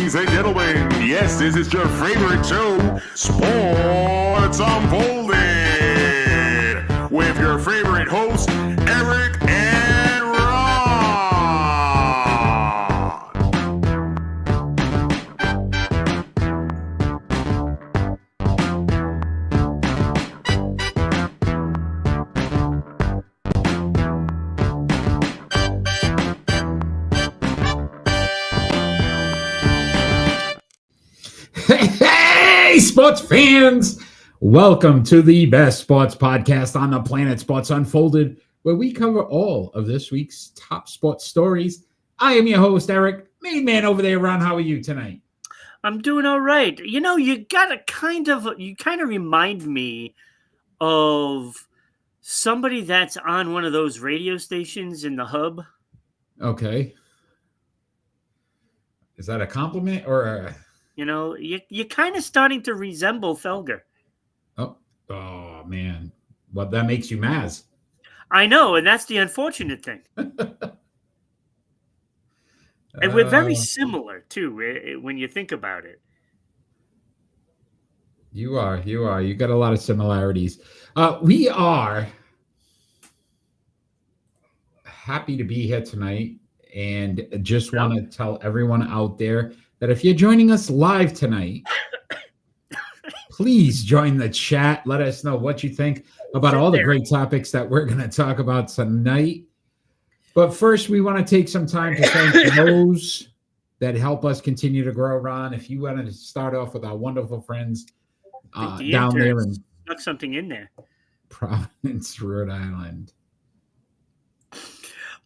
Ladies and gentlemen, yes, this is your favorite show, Sports Unfolded, with your favorite hosts, Eric and Ron. Hey, sports fans! Welcome to the best sports podcast on the planet, Sports Unfolded, where we cover all of this week's top sports stories. I am your host, Eric. Main man over there, Ron. How are you tonight? I'm doing all right. You know, you kind of remind me of somebody that's on one of those radio stations in the hub. Okay. Is that a compliment or a... You know, you're kind of starting to resemble Felger. Oh, man. Well, that makes you Maz. I know, and that's the unfortunate thing. And we're very similar, too, when you think about it. You are. You got a lot of similarities. We are happy to be here tonight and just want to tell everyone out there that if you're joining us live tonight, please join the chat. Let us know what you think about all the great topics that we're going to talk about tonight. But first, we want to take some time to thank those that help us continue to grow. Ron, if you want to start off with our wonderful friends down there in stuck something in there, Providence, Rhode Island.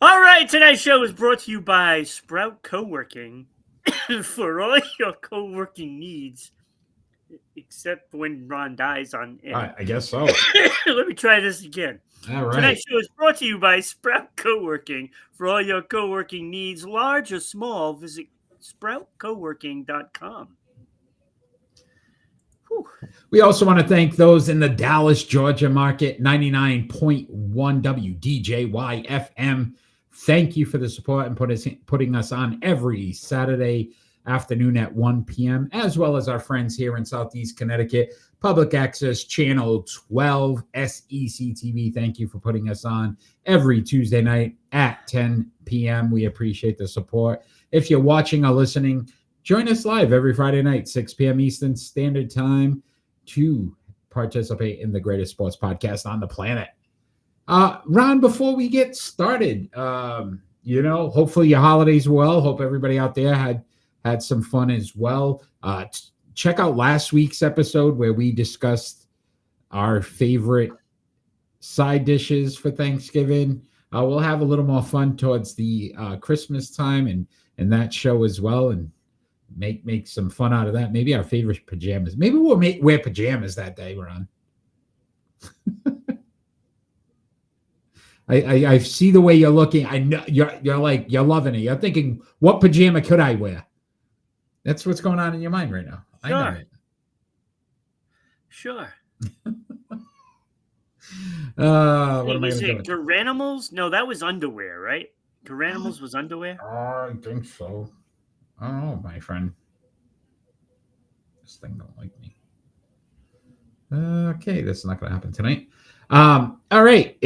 All right, tonight's show is brought to you by Sprout Co-working. For all your co-working needs, except when Ron dies on air. I guess so. Let me try this again. All right. Tonight's show is brought to you by Sprout Co-working. For all your co-working needs, large or small, visit sproutcoworking.com. Whew. We also want to thank those in the Dallas, Georgia market, 99.1 WDJY FM. Thank you for the support and putting us on every Saturday afternoon at 1 p.m., as well as our friends here in Southeast Connecticut, Public Access Channel 12, SECTV. Thank you for putting us on every Tuesday night at 10 p.m. We appreciate the support. If you're watching or listening, join us live every Friday night, 6 p.m. Eastern Standard Time, to participate in the greatest sports podcast on the planet. Ron, before we get started, hopefully your holidays were well. Hope everybody out there had some fun as well. Check out last week's episode where we discussed our favorite side dishes for Thanksgiving. We'll have a little more fun towards the Christmas time and that show as well, and make some fun out of that. Maybe our favorite pajamas. Maybe we'll wear pajamas that day, Ron. I see the way you're looking. I know you're loving it. You're thinking, what pajama could I wear? That's what's going on in your mind right now. Sure. I know it. Sure. What am I Is going it to do? Garanimals? No, that was underwear, right? Garanimals was underwear? I think so. Oh, my friend. This thing don't like me. Okay, that's not going to happen tonight. All right.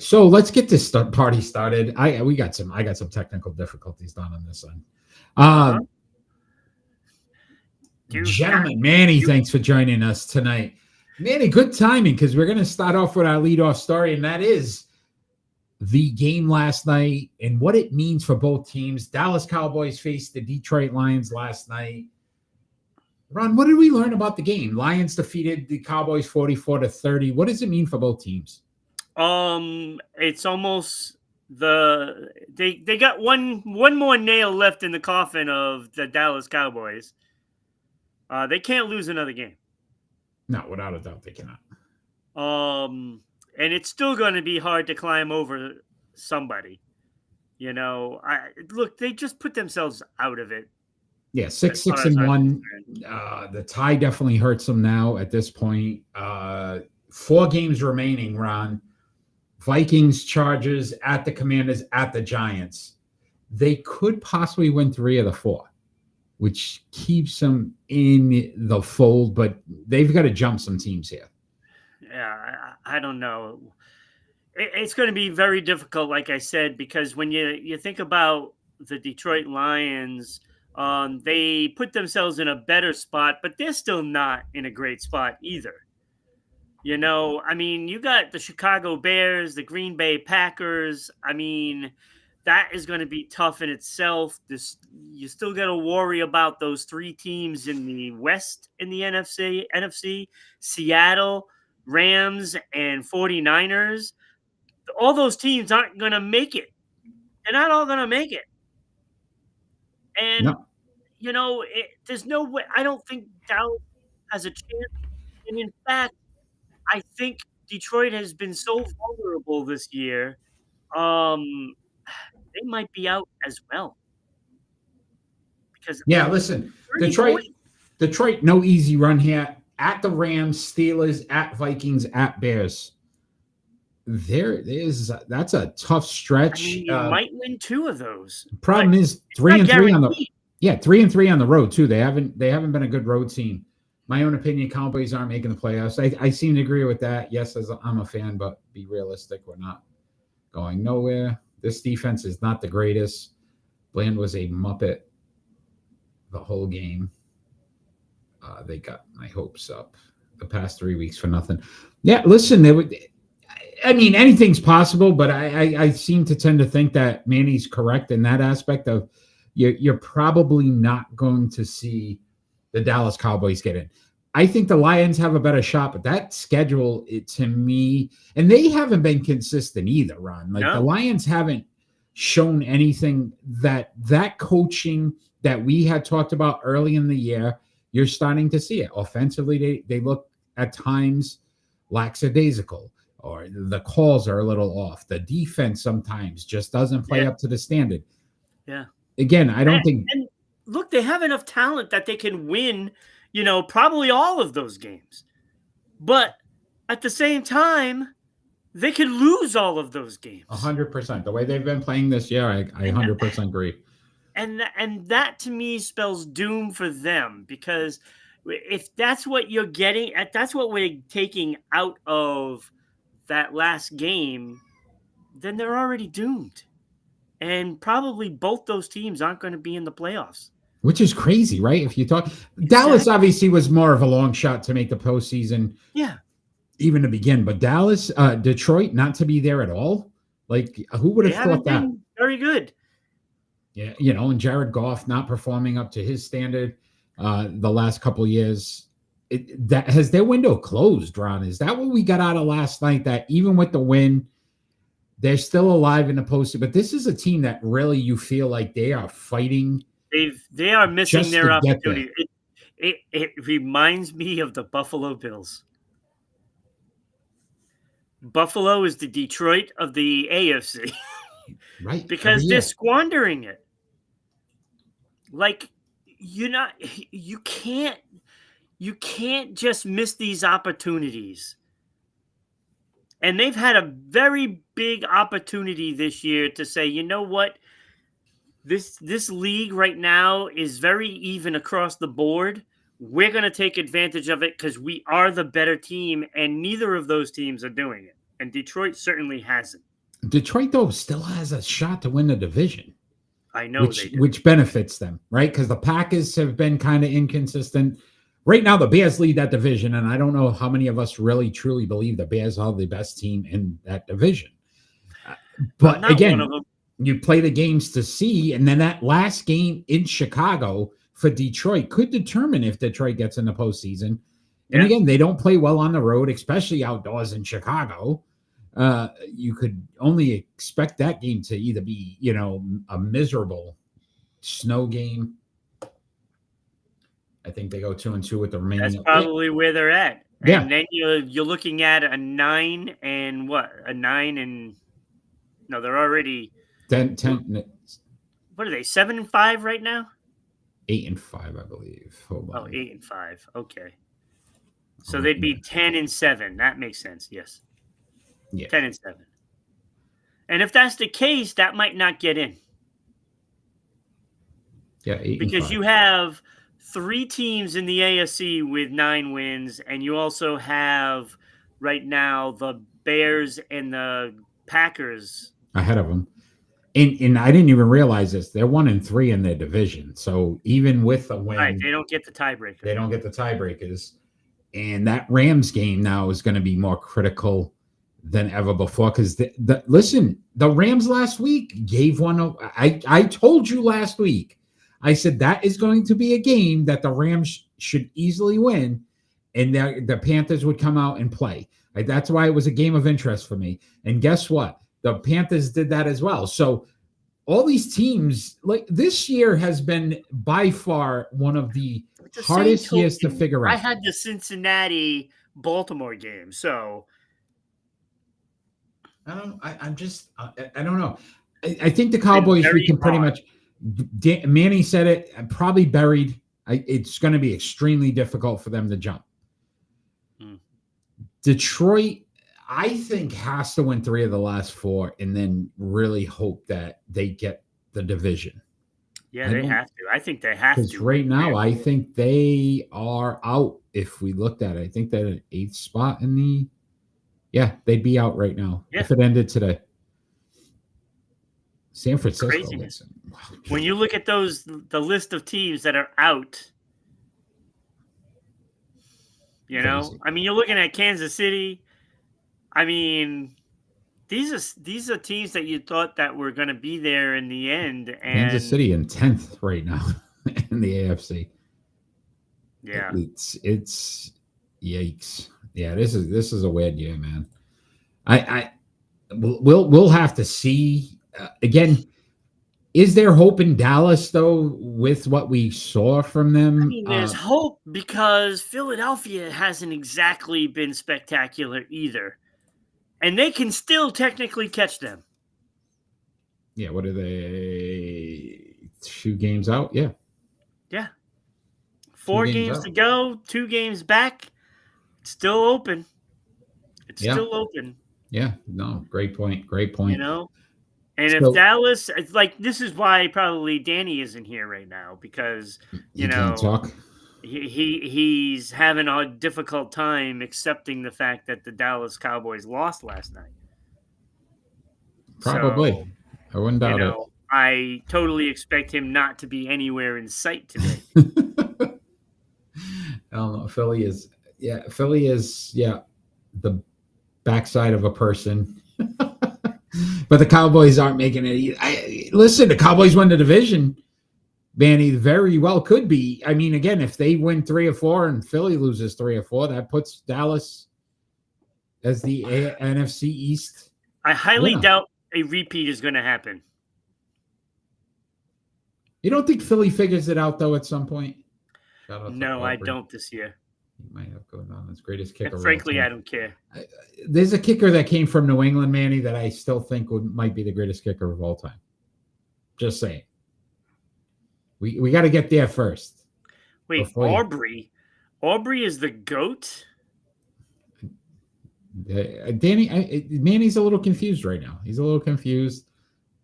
So let's get this party started. I got some technical difficulties down on this end. Gentlemen, Manny, thanks for joining us tonight. Manny, good timing, because we're going to start off with our leadoff story, and that is the game last night and what it means for both teams. Dallas Cowboys faced the Detroit Lions last night. Ron, what did we learn about the game? Lions defeated the Cowboys 44-30. What does it mean for both teams? It's almost they got one more nail left in the coffin of the Dallas Cowboys. They can't lose another game. No, without a doubt, they cannot. And it's still going to be hard to climb over somebody. You know, they just put themselves out of it. Yeah, 6-1. The tie definitely hurts them now at this point. 4 games remaining, Ron. Vikings, Chargers, at the Commanders, at the Giants. They could possibly win 3 of the 4. which keeps them in the fold, but they've got to jump some teams here. Yeah, I don't know. It's going to be very difficult, like I said, because when you think about the Detroit Lions, they put themselves in a better spot, but they're still not in a great spot either. You know, I mean, you got the Chicago Bears, the Green Bay Packers. I mean, that is going to be tough in itself. You still got to worry about those three teams in the West in the NFC, Seattle, Rams, and 49ers. All those teams aren't going to make it. They're not all going to make it. And, No. you know, there's no way. I don't think Dallas has a chance. And in fact, I think Detroit has been so vulnerable this year. They might be out as well because Yeah, listen, 30 points. Detroit, no easy run here. At the Rams, Steelers, at Vikings, at Bears. That's a tough stretch. I mean, you might win two of those. Problem is 3-3 on the 3-3 on the road too. They haven't been a good road team. My own opinion, Cowboys aren't making the playoffs. I seem to agree with that. Yes, I'm a fan, but be realistic. We're not going nowhere. This defense is not the greatest. Bland was a muppet the whole game. They got my hopes up the past 3 weeks for nothing. Yeah, listen, anything's possible, but I seem to tend to think that Manny's correct in that aspect of you're probably not going to see the Dallas Cowboys get in. I think the Lions have a better shot, but that schedule, to me, and they haven't been consistent either, Ron. The Lions haven't shown anything that coaching that we had talked about early in the year, you're starting to see it. Offensively, they look at times lackadaisical, or the calls are a little off. The defense sometimes just doesn't play up to the standard. Yeah. Again, I don't think... And look, they have enough talent that they can win, probably all of those games. But at the same time, they could lose all of those games. 100%. The way they've been playing this year, I 100% agree. And that to me spells doom for them, because if that's what you're getting, that's what we're taking out of that last game, then they're already doomed. And probably both those teams aren't going to be in the playoffs. Which is crazy, right? If you talk, Dallas obviously was more of a long shot to make the postseason. Yeah. Even to begin, but Detroit not to be there at all. Who would have thought that? Very good. Yeah, and Jared Goff not performing up to his standard the last couple of years. That has their window closed, Ron. Is that what we got out of last night? That even with the win, they're still alive in the postseason. But this is a team that really you feel like they are fighting. They are missing their opportunity. It reminds me of the Buffalo Bills. Buffalo is the Detroit of the AFC. Right. Because they're squandering it. You can't just miss these opportunities. And they've had a very big opportunity this year to say, you know what? This league right now is very even across the board. We're going to take advantage of it because we are the better team, and neither of those teams are doing it. And Detroit certainly hasn't. Detroit, though, still has a shot to win the division. I know they do. Which benefits them, right? Because the Packers have been kind of inconsistent. Right now, the Bears lead that division, and I don't know how many of us really, truly believe the Bears are the best team in that division. But again, you play the games to see, and then that last game in Chicago for Detroit could determine if Detroit gets in the postseason. And again, they don't play well on the road, especially outdoors in Chicago. You could only expect that game to either be, a miserable snow game. I think they go 2-2 with the remaining. That's probably where they're at. Yeah. And then you're looking at a 9 and what? A 9 and no, they're already 10. What are they? 7-5 right now? 8-5, I believe. Hold on. 8-5. Okay. So they'd be 10-7. That makes sense. Yes. Yeah. 10-7. And if that's the case, that might not get in. Yeah, 8 and because 5. you have 3 teams in the AFC with 9 wins, and you also have right now the Bears and the Packers ahead of them. And I didn't even realize this. They're 1 and 3 in their division. So even with a win, Right, they don't get the tiebreaker. They don't get the tiebreakers. And that Rams game now is going to be more critical than ever before. Because listen, the Rams last week gave one. I told you last week, I said that is going to be a game that the Rams should easily win, and the Panthers would come out and play. That's why it was a game of interest for me. And guess what? The Panthers did that as well. So all these teams, like this year has been by far one of the hardest years to figure out. I had the Cincinnati Baltimore game, so I don't know. I think the Cowboys, we can pretty much. Manny said it. Probably buried. It's going to be extremely difficult for them to jump. Detroit, I think, has to win 3 of the last 4 and then really hope that they get the division. Yeah, they have to. I think they have to. Because right now, I think they are out. If we looked at it, I think they're an 8th spot in the. Yeah, they'd be out right now if it ended today. San Francisco. Craziness. When you look at the list of teams that are out, you know, I mean, you're looking at Kansas City. I mean, these are teams that you thought that were going to be there in the end. And Kansas City in 10th right now in the AFC. Yeah, it's yikes. Yeah, this is a weird year, man. We'll have to see. Again, is there hope in Dallas though with what we saw from them? I mean, there's hope because Philadelphia hasn't exactly been spectacular either. And they can still technically catch them. Yeah, what are they? 2 games out? Yeah. Yeah. 4 games to go, 2 games back. It's still open. It's still open. Yeah, no, great point. You know? And if Dallas, it's like, this is why probably Danny isn't here right now because, you know, can't talk. He's having a difficult time accepting the fact that the Dallas Cowboys lost last night. Probably. So, I wouldn't doubt it. I totally expect him not to be anywhere in sight today. I don't know. Philly is the backside of a person. But the Cowboys aren't making it. Listen, the Cowboys won the division. Manny very well could be. I mean, again, if they win 3 or 4 and Philly loses 3 or 4, that puts Dallas as the NFC East. I highly doubt a repeat is going to happen. You don't think Philly figures it out, though, at some point? No, I don't this year. He might have gone on his greatest kicker. And frankly, I don't care. There's a kicker that came from New England, Manny, that I still think might be the greatest kicker of all time. Just saying. We got to get there first. Wait, Aubrey? Aubrey is the GOAT? Manny's a little confused right now. He's a little confused.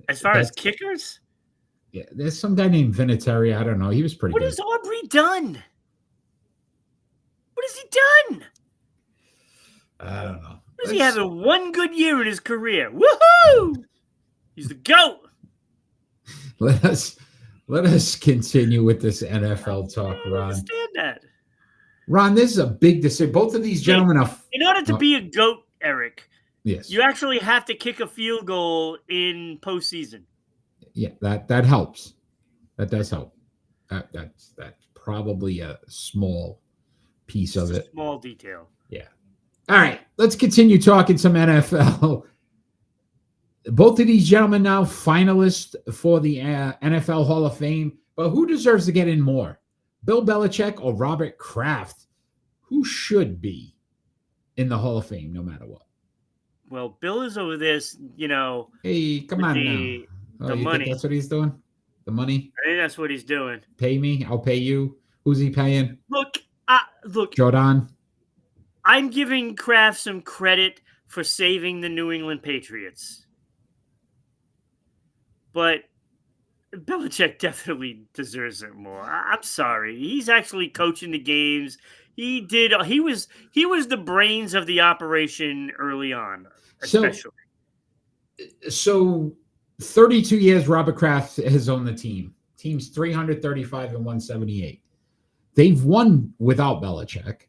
As far as kickers? Yeah, there's some guy named Vinatieri. I don't know. He was pretty good. What has Aubrey done? What has he done? I don't know. What is he having one good year in his career? Woohoo! He's the GOAT. Let us continue with this NFL talk, Ron. I understand that. Ron, this is a big decision. Both of these gentlemen are. In order to be a GOAT, Eric, yes, you actually have to kick a field goal in postseason. Yeah, that helps. That does help. That's probably a small piece of it. Small detail. Yeah. All right, let's continue talking some NFL. Both of these gentlemen now finalists for the NFL Hall of Fame. But who deserves to get in more? Bill Belichick or Robert Kraft? Who should be in the Hall of Fame no matter what? Well, Bill is over this, you know. Hey, come on now. The money. Think that's what he's doing? The money? I think that's what he's doing. Pay me, I'll pay you. Who's he paying? Look. Jordan. I'm giving Kraft some credit for saving the New England Patriots. But Belichick definitely deserves it more. I'm sorry. He's actually coaching the games. He did. He was the brains of the operation early on, especially. So 32 years Robert Kraft has owned the team. Team's 335 and 178. They've won without Belichick.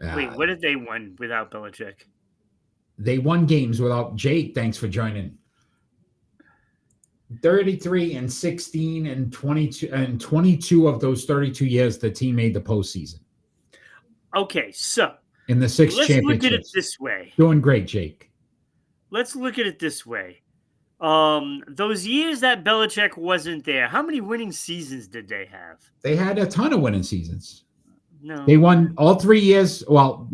Wait, what did they win without Belichick? They won games without Jake. Thanks for joining. 33 and 16 and 22 of those 32 years, the team made the postseason. Okay, so in the 6 championships. Let's look at it this way. Doing great, Jake. Let's look at it this way. Those years that Belichick wasn't there, how many winning seasons did they have? They had a ton of winning seasons. No. They won all 3 years. Well,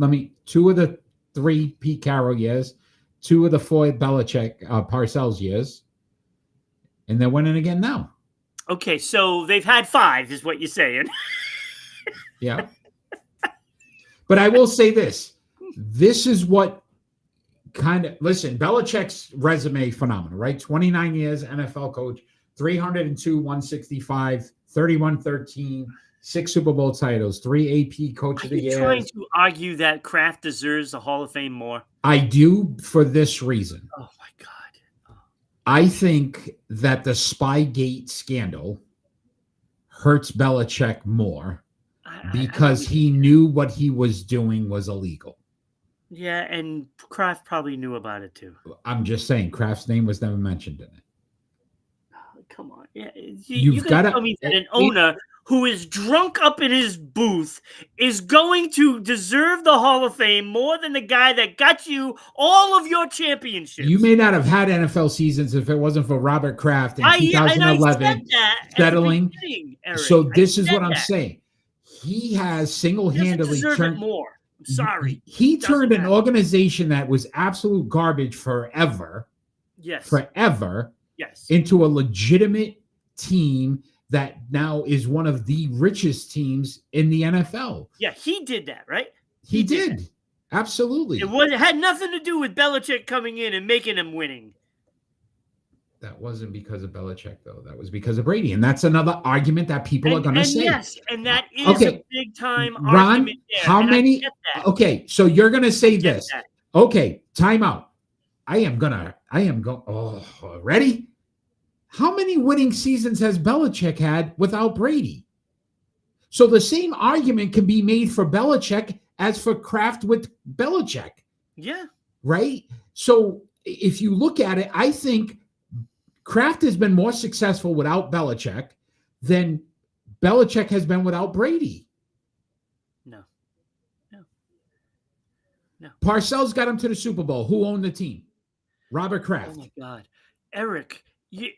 2 of the 3 Pete Carroll years, 2 of the 4 Belichick Parcells years, and they're winning again now. Okay, so they've had 5, is what you're saying. Yeah. But I will say this. This is what listen, Belichick's resume, phenomenal, right? 29 years NFL coach, 302, 165, 31-13, 6 Super Bowl titles, 3 AP Coach of the Year. Are you trying to argue that Kraft deserves the Hall of Fame more? I do, for this reason. Oh, my God. I think that the Spygate scandal hurts Belichick more because he knew what he was doing was illegal. Yeah, and Kraft probably knew about it too. I'm just saying, Kraft's name was never mentioned in it. Oh, come on. Yeah, You've got to tell me that an owner who is drunk up in his booth is going to deserve the Hall of Fame more than the guy that got you all of your championships. You may not have had NFL seasons if it wasn't for Robert Kraft in 2011 settling. So this is what I'm saying. He has single-handedly turned more. I'm sorry. He turned an organization that was absolute garbage forever. Yes. Forever. Yes. Into a legitimate team that now is one of the richest teams in the NFL. Yeah, he did that, right? He did. Absolutely. It had nothing to do with Belichick coming in and making him winning. That wasn't because of Belichick, though. That was because of Brady. And that's another argument that people are going to say. Yes, and that is a big-time argument there. How many? Okay, so you're going to say this. Okay, time out. Ready? How many winning seasons has Belichick had without Brady? So the same argument can be made for Belichick as for Kraft with Belichick. Yeah. Right? So if you look at it, I think Kraft has been more successful without Belichick than Belichick has been without Brady. No. Parcells got him to the Super Bowl. Who owned the team? Robert Kraft. Oh, my God. Eric, you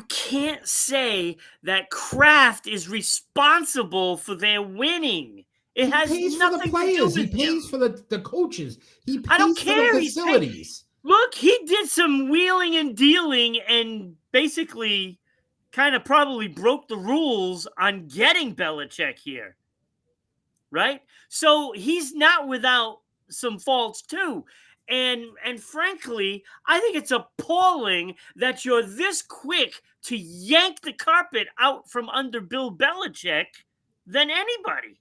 can't say that Kraft is responsible for their winning. It has nothing for the players. To do with he pays for the coaches. He pays I don't for care. the facilities. Look, he did some wheeling and dealing and basically kind of probably broke the rules on getting Belichick here. Right? So he's not without some faults too. And frankly, I think it's appalling that you're this quick to yank the carpet out from under Bill Belichick than anybody.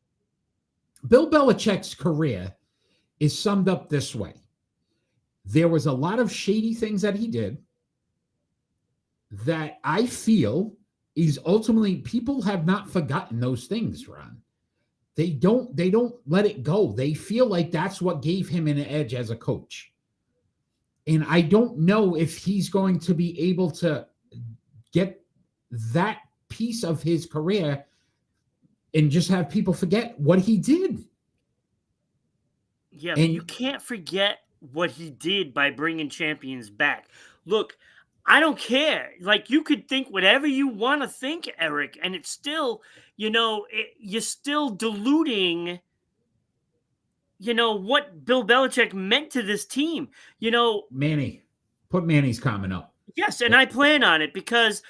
Bill Belichick's career is summed up this way. There was a lot of shady things that he did that I feel is ultimately, people have not forgotten those things, Ron. They don't let it go. They feel like that's what gave him an edge as a coach. And I don't know if he's going to be able to get that piece of his career and just have people forget what he did. Yeah, but you can't forget what he did by bringing champions back. Look, I don't care. Like, you could think whatever you want to think, Eric, and it's still, you're still diluting, what Bill Belichick meant to this team. Manny, put Manny's comment up. Yes, and I plan on it because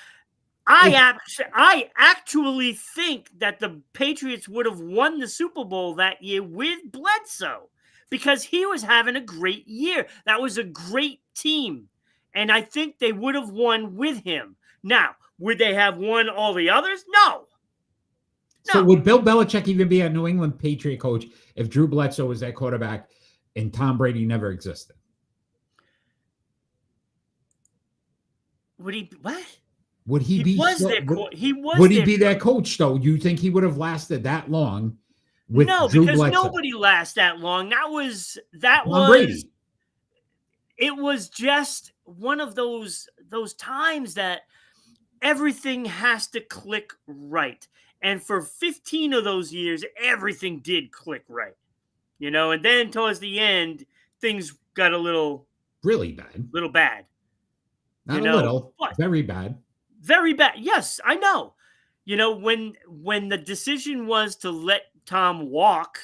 I actually think that the Patriots would have won the Super Bowl that year with Bledsoe because he was having a great year. That was a great team. And I think they would have won with him. Now, would they have won all the others? No. So would Bill Belichick even be a New England Patriot coach if Drew Bledsoe was that quarterback and Tom Brady never existed? Would he? What? Would he be? Would he be that coach though? You think he would have lasted that long? With Drew because Bledsoe? Nobody lasts that long. Brady. It was just one of those times that everything has to click right. And for 15 of those years, everything did click right. And then towards the end, things got a little bad. Not a little, very bad. Very bad. Yes, I know. When the decision was to let Tom walk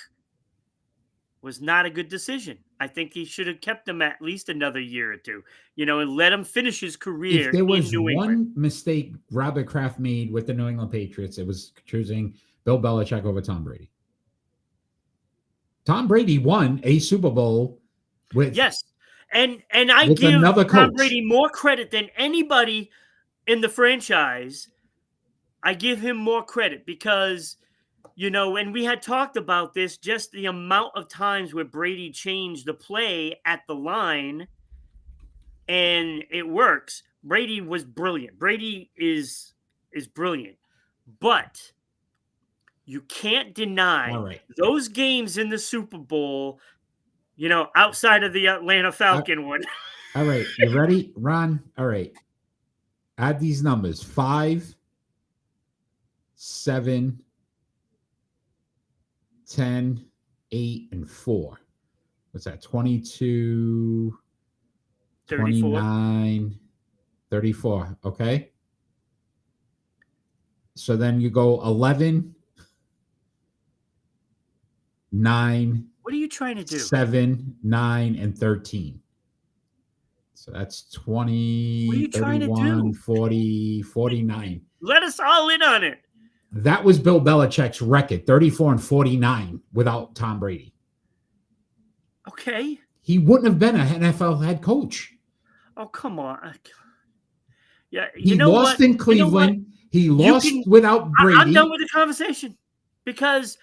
was not a good decision. I think he should have kept him at least another year or two, and let him finish his career. If there was one mistake Robert Kraft made with the New England Patriots, it was choosing Bill Belichick over Tom Brady. Tom Brady won a Super Bowl with and I give Tom Brady more credit than anybody in the franchise. I give him more credit because and we had talked about this, just the amount of times where Brady changed the play at the line and it works. Brady was brilliant. Brady is brilliant. But you can't deny those games in the Super Bowl, outside of the Atlanta Falcon one. All right. You ready, Ron? All right. Add these numbers. 5, 7, 10, 8, and 4. What's that? 22, 34. 29, 34. Okay. So then you go 11, 9. What are you trying to do? 7, 9, and 13. So that's 20, 31, 40, 49. Let us all in on it. That was Bill Belichick's record, 34 and 49 without Tom Brady. Okay. He wouldn't have been an NFL head coach. Oh, come on. Yeah, he lost in Cleveland. He lost without Brady. I'm done with the conversation because,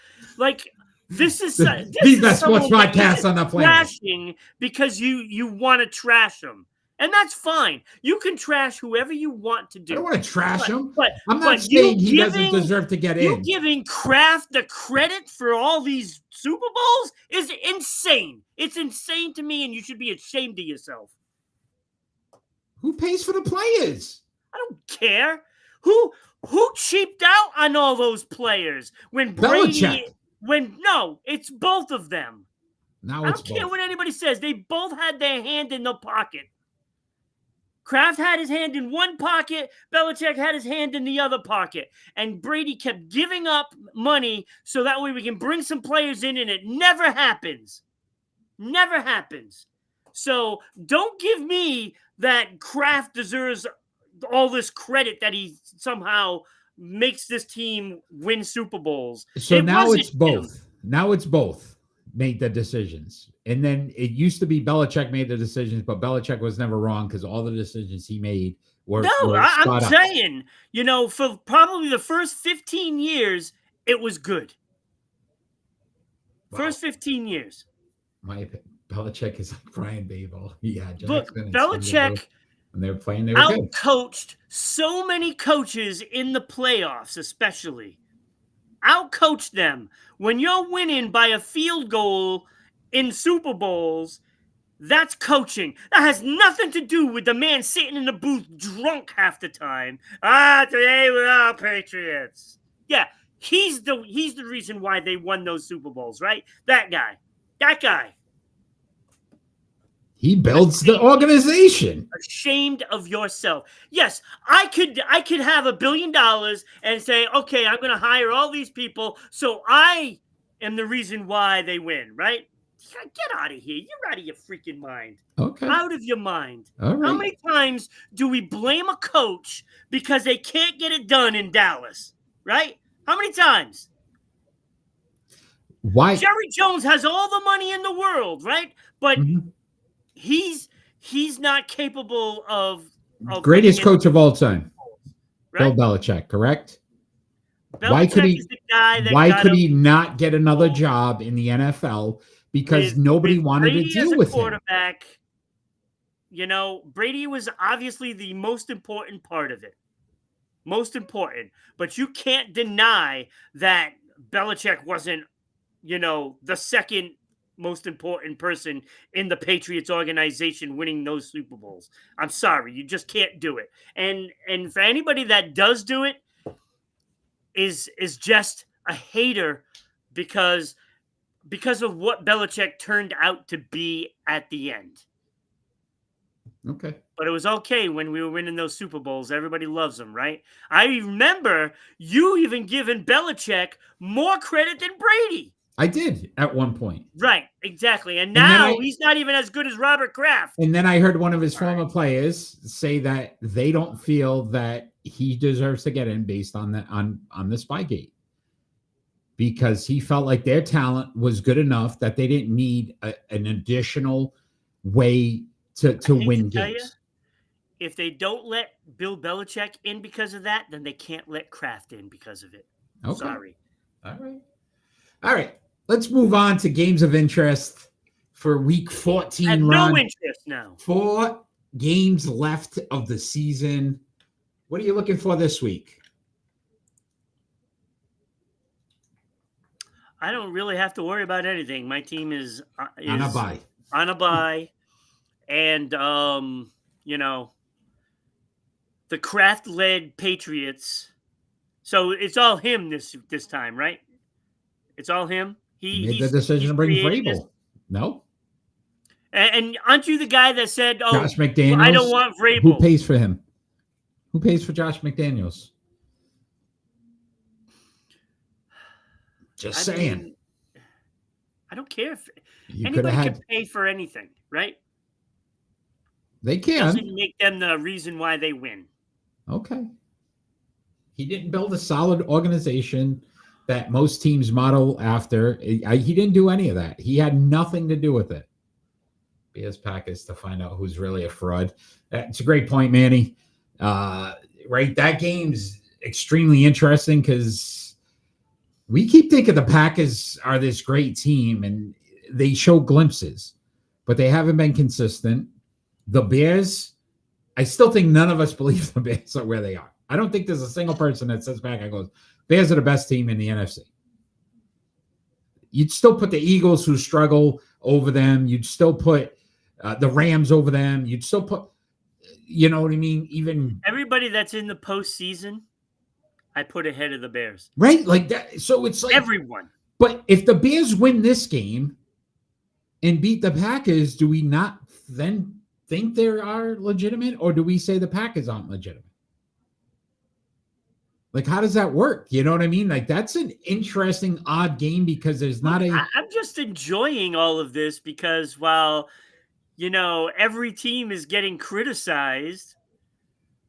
this is the best sports podcast on the planet. Trashing because you want to trash them. And that's fine. You can trash whoever you want to do. I don't want to trash him. But I'm not saying he doesn't deserve to get in. You giving Kraft the credit for all these Super Bowls is insane. It's insane to me, and you should be ashamed of yourself. Who pays for the players? I don't care. Who cheaped out on all those players when Brady? Belichick. No, it's both of them. Now I don't care what anybody says. They both had their hand in the pocket. Kraft had his hand in one pocket. Belichick had his hand in the other pocket. And Brady kept giving up money so that way we can bring some players in, and it never happens. Never happens. So don't give me that Kraft deserves all this credit that he somehow makes this team win Super Bowls. So now it's both. Now it's both made the decisions. And then it used to be Belichick made the decisions, but Belichick was never wrong because all the decisions he made were I'm saying, for probably the first 15 years, it was good. Wow. First 15 years. Belichick is like Brian Babel. Yeah, look, Belichick when they were playing, they were outcoached so many coaches in the playoffs, especially. Outcoached them. When you're winning by a field goal in Super Bowls, that's coaching. That has nothing to do with the man sitting in the booth drunk half the time. Today we're all Patriots. Yeah, he's the reason why they won those Super Bowls, right? That guy. He builds the organization. Ashamed of yourself. Yes, I could have $1 billion and say, okay, I'm going to hire all these people, so I am the reason why they win, right? Get out of here. You're out of your freaking mind. Okay. Out of your mind. All right. How many times do we blame a coach because they can't get it done in Dallas, right? How many times? Why? Jerry Jones has all the money in the world, right? But he's he's not capable of Greatest coach of all time, right? Bill Belichick, correct? Belichick is the guy that why got could him he not get another job in the NFL? Because nobody wanted Brady to deal as a with him. quarterback. You know, Brady was obviously the most important part of it. Most important. But you can't deny that Belichick wasn't, you know, the second most important person in the Patriots organization winning those Super Bowls. I'm sorry, you just can't do it. And for anybody that does do it is just a hater because of what Belichick turned out to be at the end. Okay. But it was okay when we were winning those Super Bowls. Everybody loves him, right? I remember you even giving Belichick more credit than Brady. I did at one point. Right, exactly. And now he's not even as good as Robert Kraft. And then I heard one of his former players say that they don't feel that he deserves to get in based on the Spygate, because he felt like their talent was good enough that they didn't need an additional way to win games. If they don't let Bill Belichick in because of that, then they can't let Kraft in because of it. Okay. Sorry. All right. Let's move on to games of interest for week 14. I have no interest now. 4 games left of the season. What are you looking for this week? I don't really have to worry about anything. My team is on a bye. On a bye. And, you know, the Kraft-led Patriots. So it's all him this time, right? It's all him. He made the decision to bring Vrabel. No. And aren't you the guy that said, "Oh, Josh McDaniels? I don't want Vrabel"? Who pays for him? Who pays for Josh McDaniels? Just saying. I don't care if anybody can pay for anything, right? They can. It doesn't make them the reason why they win. Okay. He didn't build a solid organization that most teams model after. He didn't do any of that. He had nothing to do with it. Bears Packers to find out who's really a fraud. It's a great point, Manny. Right, that game's extremely interesting because we keep thinking the Packers are this great team and they show glimpses, but they haven't been consistent. The Bears, I still think none of us believe the Bears are where they are. I don't think there's a single person that sits back and goes, Bears are the best team in the NFC. You'd still put the Eagles, who struggle, over them. You'd still put the Rams over them. You'd still put, you know what I mean? Even everybody that's in the postseason, I put ahead of the Bears. Right? Like that. So it's like everyone. But if the Bears win this game and beat the Packers, do we not then think they are legitimate, or do we say the Packers aren't legitimate? Like, how does that work? You know what I mean? Like, that's an interesting, odd game because there's not I'm just enjoying all of this because while, you know, every team is getting criticized,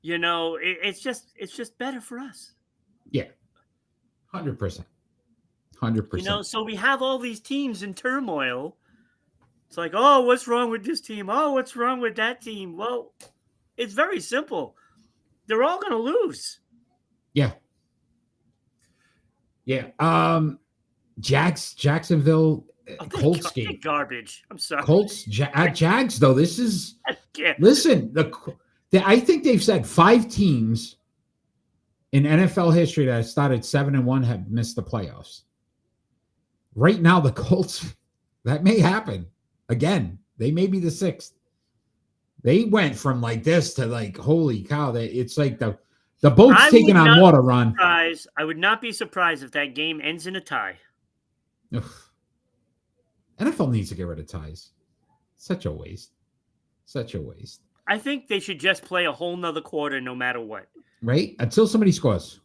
you know, it's just better for us. Yeah. 100%. 100%. You know, so we have all these teams in turmoil. It's like, oh, what's wrong with this team? Oh, what's wrong with that team? Well, it's very simple. They're all going to lose. Yeah. Yeah. Jacksonville Colts game. Garbage. I'm sorry. Colts at Jags, though. This is listen, I think they've said 5 teams in NFL history that have started 7-1 have missed the playoffs. Right now, the Colts, that may happen. Again, they may be the 6th. They went from like this to like, holy cow, it's like the boat's taking on water run. I would not be surprised if that game ends in a tie. Ugh. NFL needs to get rid of ties. Such a waste. Such a waste. I think they should just play a whole nother quarter no matter what. Right? Until somebody scores.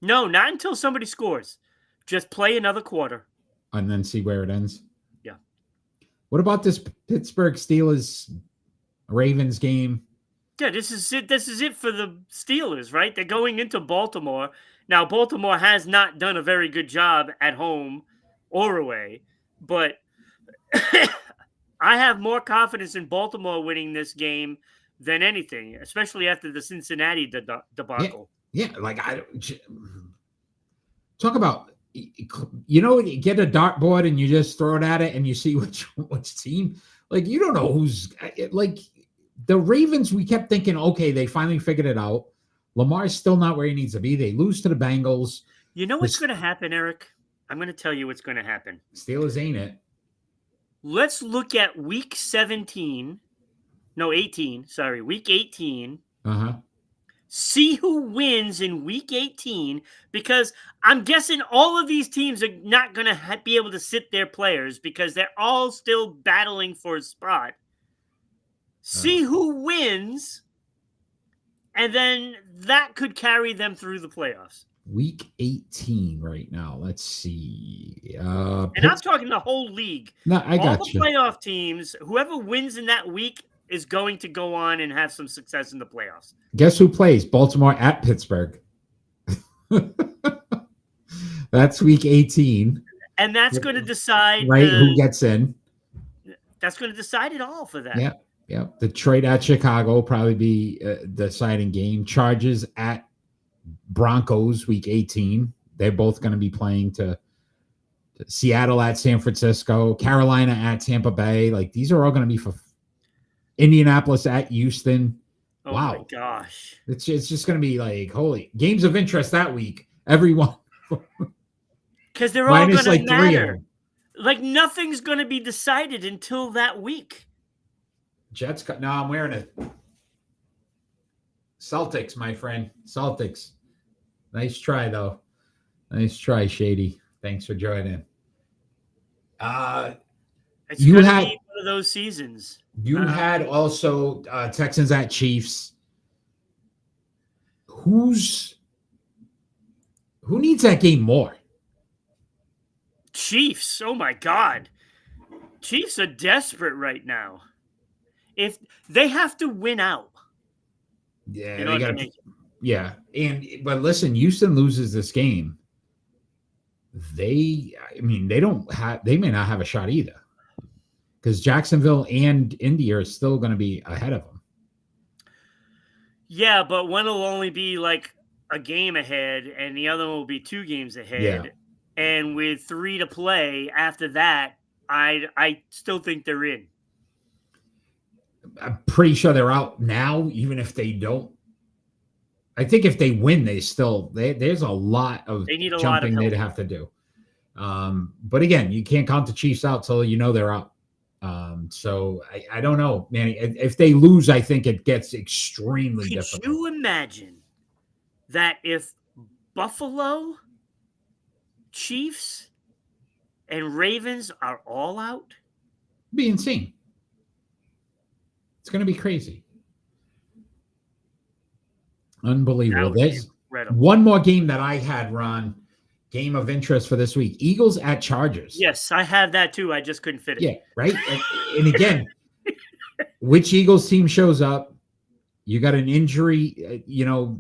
No, not until somebody scores. Just play another quarter. And then see where it ends. Yeah. What about this Pittsburgh Steelers Ravens game? Yeah, this is it. This is it for the Steelers, right? They're going into Baltimore. Now, Baltimore has not done a very good job at home or away, but I have more confidence in Baltimore winning this game than anything, especially after the Cincinnati debacle. Yeah, like talk about, you get a dartboard and you just throw it at it and you see which team. Like, you don't know who's like the Ravens. We kept thinking, okay, they finally figured it out. Lamar's still not where he needs to be. They lose to the Bengals. You know what's going to happen, Eric? I'm going to tell you what's going to happen. Steelers ain't it. Let's look at week 18. Week 18. Uh-huh. See who wins in week 18, because I'm guessing all of these teams are not going to be able to sit their players because they're all still battling for a spot. See who wins, and then that could carry them through the playoffs. Week 18 right now. Let's see. And I'm talking the whole league. No, I got all you. the playoff teams, whoever wins in that week is going to go on and have some success in the playoffs. Guess who plays? Baltimore at Pittsburgh. That's week 18. And that's going to decide who gets in. That's going to decide it all for that. Yeah. Detroit at Chicago will probably be the deciding game. Chargers at Broncos week 18. They're both going to be playing to Seattle at San Francisco, Carolina at Tampa Bay. Like, these are all going to be for Indianapolis at Houston. Oh wow. My gosh. It's just going to be like, holy games of interest that week. Everyone. Because they're all going to like matter. Like, nothing's going to be decided until that week. Jets. No, I'm wearing it. Celtics, my friend. Celtics. Nice try, though. Nice try, Shady. Thanks for joining. It's going to be one of those seasons. You had also Texans at Chiefs. Who needs that game more? Chiefs. Oh, my God. Chiefs are desperate right now. If they have to win out. Yeah, they got to. Yeah, but listen, Houston loses this game. They may not have a shot either, because Jacksonville and Indy are still going to be ahead of them. Yeah, but one will only be like a game ahead, and the other will be 2 games ahead. Yeah. And with 3 to play after that, I still think they're in. I'm pretty sure they're out now, even if they don't. I think if they win, there's a lot of jumping they'd have to do. But again, you can't count the Chiefs out till they're out. So I don't know, man. If they lose, I think it gets extremely difficult. Could you imagine that if Buffalo, Chiefs, and Ravens are all out? It'd be insane. It's going to be crazy. Unbelievable. There's one more game that I had, Ron. Game of interest for this week. Eagles at Chargers. Yes, I have that too. I just couldn't fit it. Yeah, right? And again, which Eagles team shows up? You got an injury,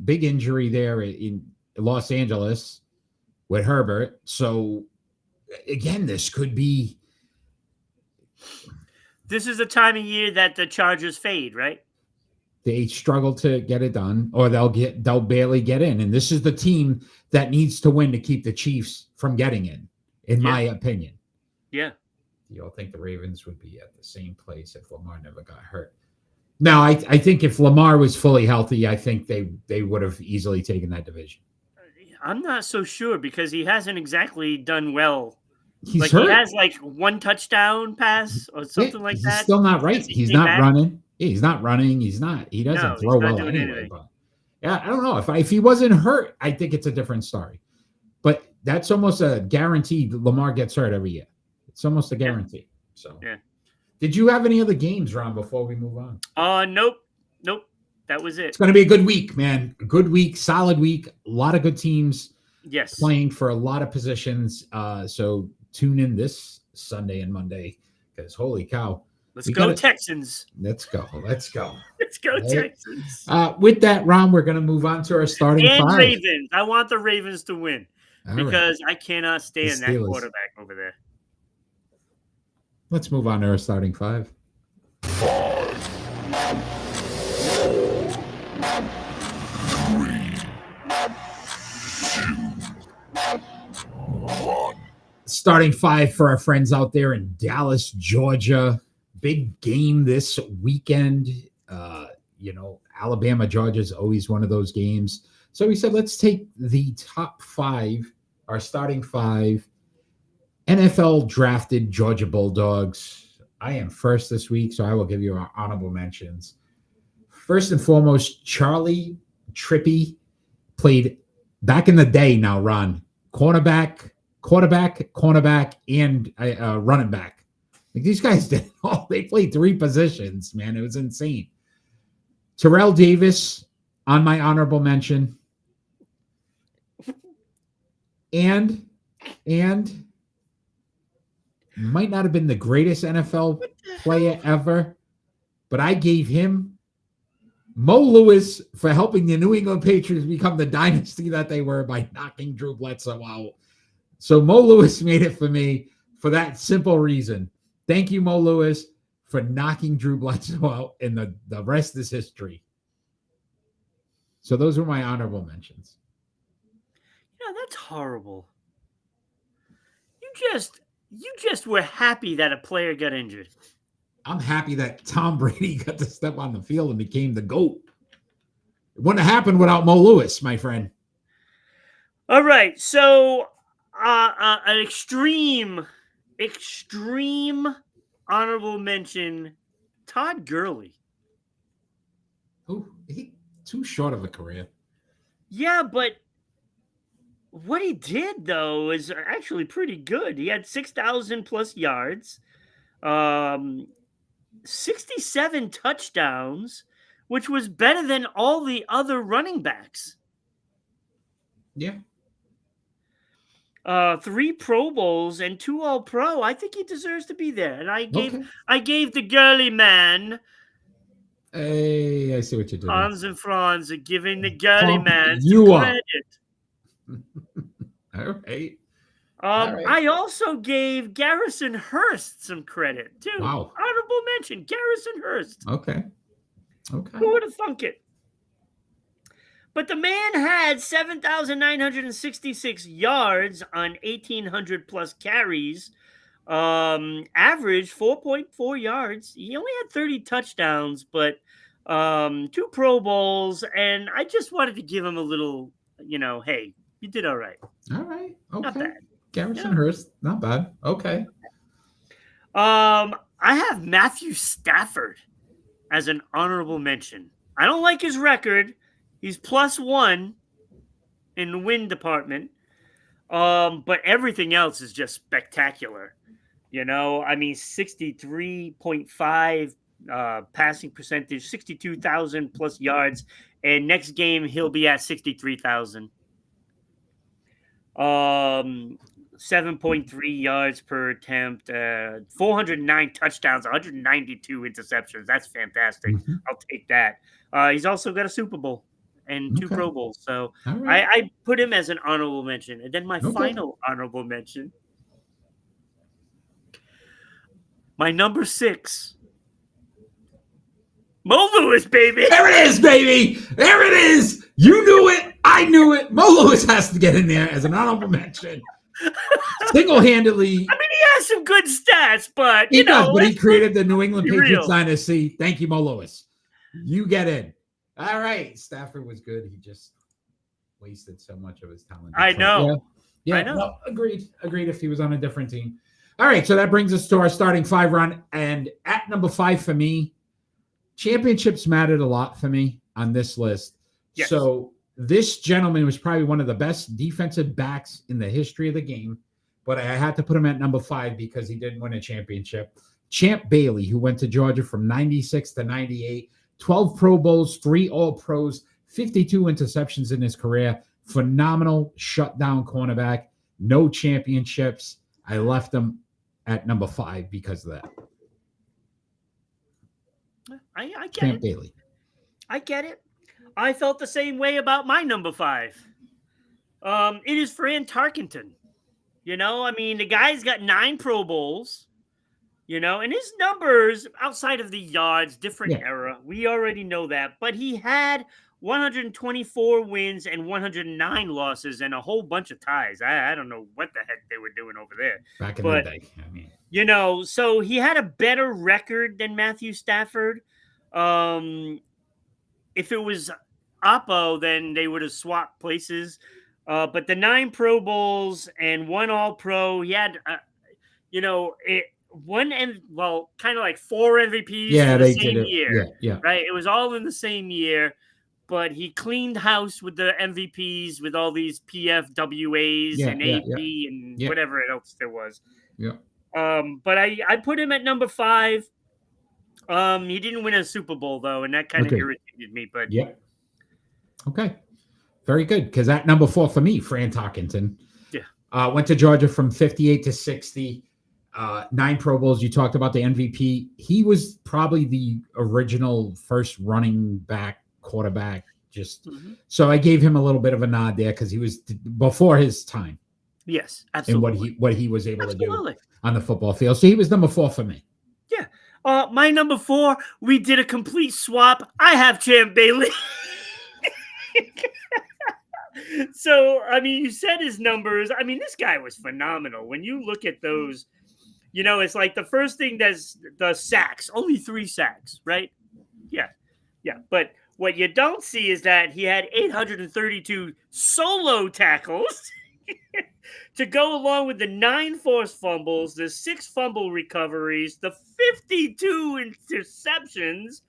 big injury there in Los Angeles with Herbert. So, again, this could be. This is the time of year that the Chargers fade, right? They struggle to get it done, or they'll barely get in. And this is the team that needs to win to keep the Chiefs from getting in my opinion. Yeah. You don't think the Ravens would be at the same place if Lamar never got hurt? No, I think if Lamar was fully healthy, I think they would have easily taken that division. I'm not so sure, because he hasn't exactly done well. He's hurt. He has like 1 touchdown pass or something like that. He's still not right. He's not running. Yeah, he's not running. He doesn't throw well anyway. But yeah, I don't know. If he wasn't hurt, I think it's a different story. But that's almost a guarantee. Lamar gets hurt every year. It's almost a guarantee. So yeah. Did you have any other games, Ron, before we move on? Nope. That was it. It's going to be a good week, man. A good week, solid week. A lot of good teams. Yes. Playing for a lot of positions. So tune in this Sunday and Monday, because holy cow. Let's go, Texans. Let's go. Let's go, Texans. With that, Ron, we're going to move on to our starting and 5. Ravens. I want the Ravens to win because I cannot stand that quarterback over there. Let's move on to our starting five. Starting five for our friends out there in Dallas, Georgia. Big game this weekend. Alabama, Georgia is always one of those games. So we said, let's take the top five, our starting five, NFL drafted Georgia Bulldogs. I am first this week, so I will give you our honorable mentions. First and foremost, Charlie Trippy played back in the day now, Ron, quarterback, and running back. Like these guys did all. They played three positions, man. It was insane. Terrell Davis on my honorable mention. And might not have been the greatest NFL player ever, but I gave him Mo Lewis for helping the New England Patriots become the dynasty that they were by knocking Drew Bledsoe out. So Mo Lewis made it for me for that simple reason. Thank you, Mo Lewis, for knocking Drew Bledsoe out, and the rest is history. So those were my honorable mentions. Yeah, that's horrible. You just were happy that a player got injured. I'm happy that Tom Brady got to step on the field and became the GOAT. It wouldn't have happened without Mo Lewis, my friend. All right, so an extreme honorable mention, Todd Gurley. He too short of a career. Yeah, but what he did, though, is actually pretty good. He had 6,000 plus yards, 67 touchdowns, which was better than all the other running backs. Yeah. 3 Pro Bowls and 2 All-Pro. I think he deserves to be there. And I gave the Gurley man. Hey, I see what you're doing. Hans and Franz are giving the Gurley man credit. All right. I also gave Garrison Hurst some credit too. Wow. Honorable mention, Garrison Hurst. Okay. Who would have thunk it? But the man had 7,966 yards on 1,800 plus carries. Average 4.4 yards. He only had 30 touchdowns, but 2 Pro Bowls. And I just wanted to give him a little, hey, you did all right. All right. Okay. Not bad. Garrison Hurst, not bad. Okay. I have Matthew Stafford as an honorable mention. I don't like his record. He's +1 in the win department. But everything else is just spectacular. 63.5 passing percentage, 62,000 plus yards. And next game, he'll be at 63,000. 7.3 yards per attempt, 409 touchdowns, 192 interceptions. That's fantastic. Mm-hmm. I'll take that. He's also got a Super Bowl and 2 Pro Bowls. So right. I put him as an honorable mention. And then my final honorable mention, my number 6, Mo Lewis, baby. There it is, baby. There it is. You knew it. I knew it. Mo Lewis has to get in there as an honorable mention. Single-handedly. I mean, he has some good stats, but he does. But he created the New England Patriots dynasty. Thank you, Mo Lewis. You get in. All right. Stafford was good. He just wasted so much of his talent. I know. Yeah. I know. No, agreed. If he was on a different team. All right. So that brings us to our starting 5 run. And at number 5 for me, championships mattered a lot for me on this list. Yes. So this gentleman was probably one of the best defensive backs in the history of the game, but I had to put him at number 5 because he didn't win a championship. Champ Bailey, who went to Georgia from 96 to 98, 12 Pro Bowls, 3 All-Pros, 52 interceptions in his career. Phenomenal shutdown cornerback. No championships. I left him at number 5 because of that. I get Champ it. Bailey. I get it. I felt the same way about my number 5. It is Fran Tarkenton. The guy's got 9 Pro Bowls, And his numbers outside of the yards, different Yeah. era. We already know that. But he had 124 wins and 109 losses and a whole bunch of ties. I don't know what the heck they were doing over there. Back in But, the day. I mean, so he had a better record than Matthew Stafford. If it was Oppo, then they would have swapped places. But the 9 Pro Bowls and 1 All-Pro, he had, kind of like 4 MVPs for the they same did it. year. Yeah. Right? It was all in the same year, but he cleaned house with the MVPs with all these PFWAs and AP and whatever else there was. Yeah. But I put him at number 5. He didn't win a Super Bowl though, and that kind of irritated me. But yeah. Okay. Very good. Because at number 4 for me, Fran Tarkenton. Yeah. Went to Georgia from 58 to 60. 9 Pro Bowls. You talked about the MVP. He was probably the original first running back, quarterback. So I gave him a little bit of a nod there because he was before his time. Yes, absolutely. And what he was able to do on the football field. So he was number 4 for me. Yeah. My number 4, we did a complete swap. I have Champ Bailey. So, I mean, you said his numbers. I mean, this guy was phenomenal. When you look at those, it's like the first thing that's the sacks, only 3 sacks, right? Yeah. Yeah. But what you don't see is that he had 832 solo tackles to go along with the 9 forced fumbles, the 6 fumble recoveries, the 52 interceptions.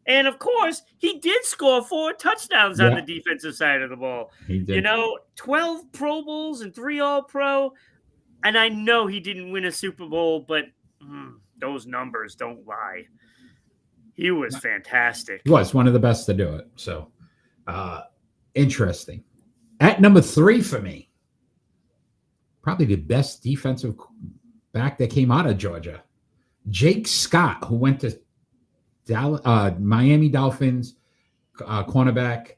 And of course, he did score 4 touchdowns on the defensive side of the ball. He did. 12 Pro Bowls and 3 All-Pro. And I know he didn't win a Super Bowl, but those numbers don't lie. He was fantastic. He was one of the best to do it. So, interesting. At number 3 for me, probably the best defensive back that came out of Georgia, Jake Scott, who went to Miami Dolphins, cornerback.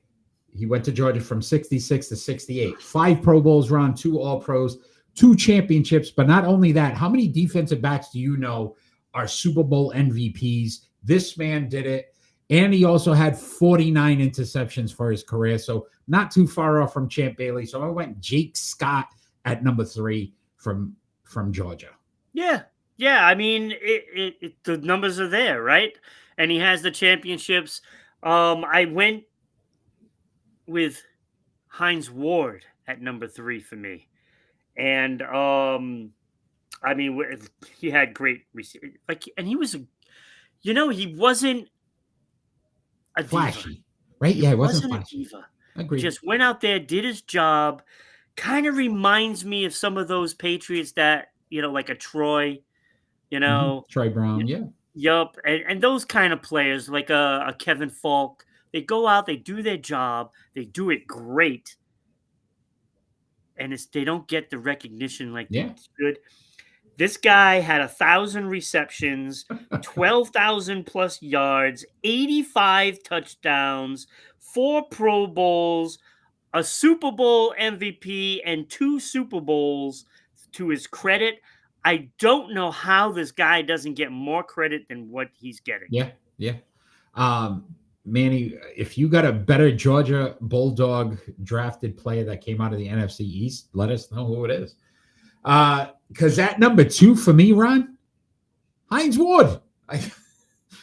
He went to Georgia from 66 to 68. 5 Pro Bowls run, 2 All-Pros, 2 championships. But not only that, how many defensive backs do you know are Super Bowl MVPs? This man did it. And he also had 49 interceptions for his career. So not too far off from Champ Bailey. So I went Jake Scott at number 3 from Georgia. Yeah. Yeah. I mean, the numbers are there, right? And he has the championships. I went with Hines Ward at number 3 for me. And I mean, he had great and he was he wasn't a flashy, diva. right? He wasn't flashy. A diva. Agreed. Just went out there, did his job. Kind of reminds me of some of those Patriots that like a Troy, Troy Brown, yeah. Yup, and those kind of players like a Kevin Falk. They go out, they do their job, they do it great, and they don't get the recognition like they should. This guy had 1,000 receptions, 12,000 plus yards, 85 touchdowns, 4 Pro Bowls, a Super Bowl MVP, and 2 Super Bowls to his credit. I don't know how this guy doesn't get more credit than what he's getting. Yeah. Manny, if you got a better Georgia Bulldog drafted player that came out of the NFC East, let us know who it is. Because at number 2 for me, Ron, Hines Ward.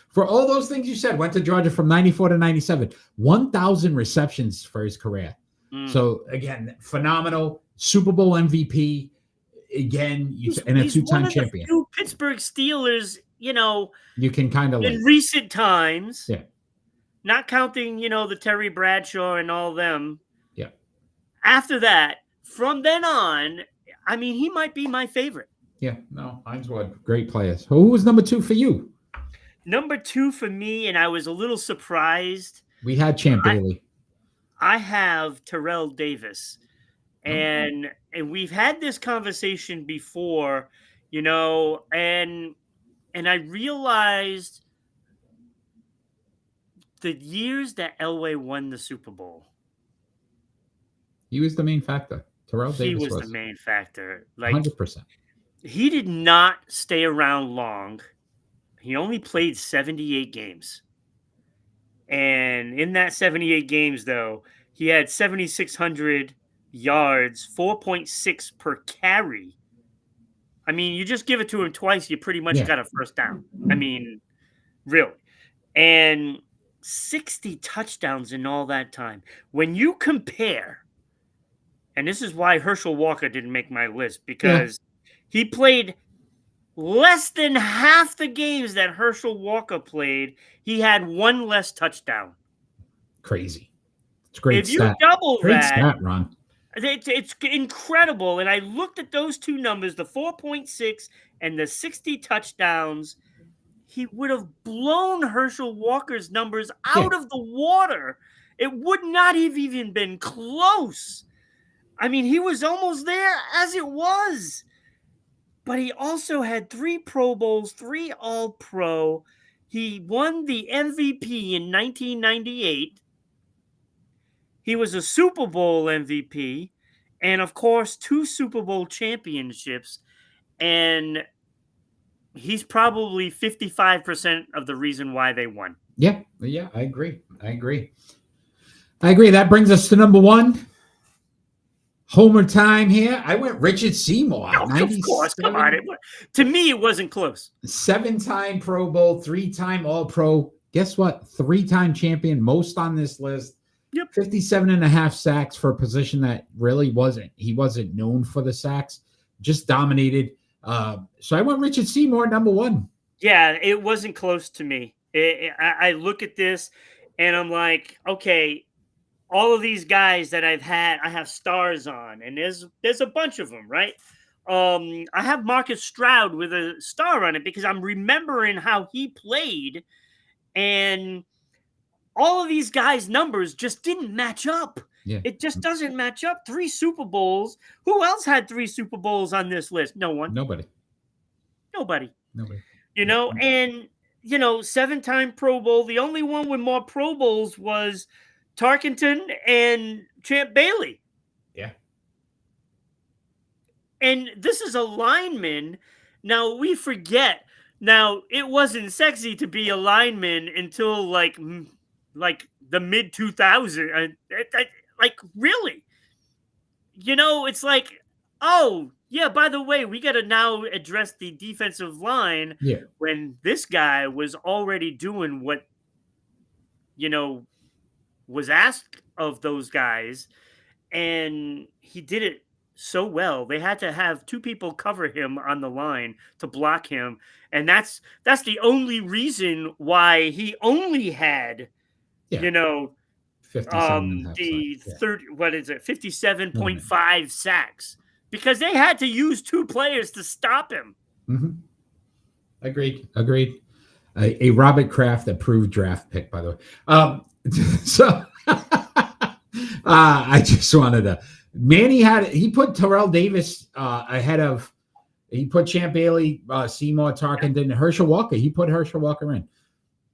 For all those things you said, went to Georgia from 94 to 97. 1,000 receptions for his career. So, again, phenomenal. Super Bowl MVP. Again, and a 2-time champion. 2 Pittsburgh Steelers, you can kind of in recent times. Yeah. Not counting, the Terry Bradshaw and all them. Yeah. After that, from then on, I mean, he might be my favorite. Yeah, no, Hines Ward, great players. Who was number 2 for you? Number 2 for me, and I was a little surprised. We had Champ Bailey. I have Terrell Davis. And we've had this conversation before, and I realized the years that Elway won the Super Bowl. He was the main factor. Terrell Davis was the main factor. Like 100%. he did not stay around long. He only played 78 games. And in that 78 games, though, he had 7,600 yards, 4.6 per carry. I mean, you just give it to him twice, you pretty much got a first down. I mean, really. And 60 touchdowns in all that time. When you compare, and this is why Herschel Walker didn't make my list, because he played less than half the games that Herschel Walker played. He had one less touchdown. Crazy. It's great. If you double great that, stat, Ron. It's incredible. And I looked at those two numbers, the 4.6 and the 60 touchdowns. He would have blown Herschel Walker's numbers out of the water. It would not have even been close. I mean, he was almost there as it was. But he also had 3 Pro Bowls, 3 All-Pro. He won the MVP in 1998. He was a Super Bowl MVP. And, of course, 2 Super Bowl championships. And he's probably 55% of the reason why they won. Yeah, I agree. That brings us to number 1. Homer time here. I went Richard Seymour. No, of course, come on. To me, it wasn't close. 7-time Pro Bowl, 3-time All-Pro. Guess what? 3-time champion, most on this list. Yep. 57.5 sacks for a position that really he wasn't known for the sacks. Just dominated. So I went Richard Seymour, number 1. Yeah, it wasn't close to me. I look at this and I'm like, okay, all of these guys that I have stars on, and there's a bunch of them, right? I have Marcus Stroud with a star on it because I'm remembering how he played, and all of these guys' numbers just didn't match up. Yeah. It just doesn't match up. 3 Super Bowls. Who else had 3 Super Bowls on this list? No one. Nobody. You know, and 7-time Pro Bowl. The only one with more Pro Bowls was Tarkenton and Champ Bailey. Yeah. And this is a lineman. Now, we forget. Now, it wasn't sexy to be a lineman until like the mid 2000s. Like, really? It's like, oh, yeah, by the way, we got to now address the defensive line when this guy was already doing what, was asked of those guys, and he did it so well. They had to have 2 people cover him on the line to block him, and that's the only reason why he only had 57.5 sacks, because they had to use 2 players to stop him. Mm-hmm. Agreed. A Robert Kraft approved draft pick, by the way. So I just wanted to. He put Terrell Davis ahead of. He put Champ Bailey, Seymour, Tarkenton, and Herschel Walker. He put Herschel Walker in,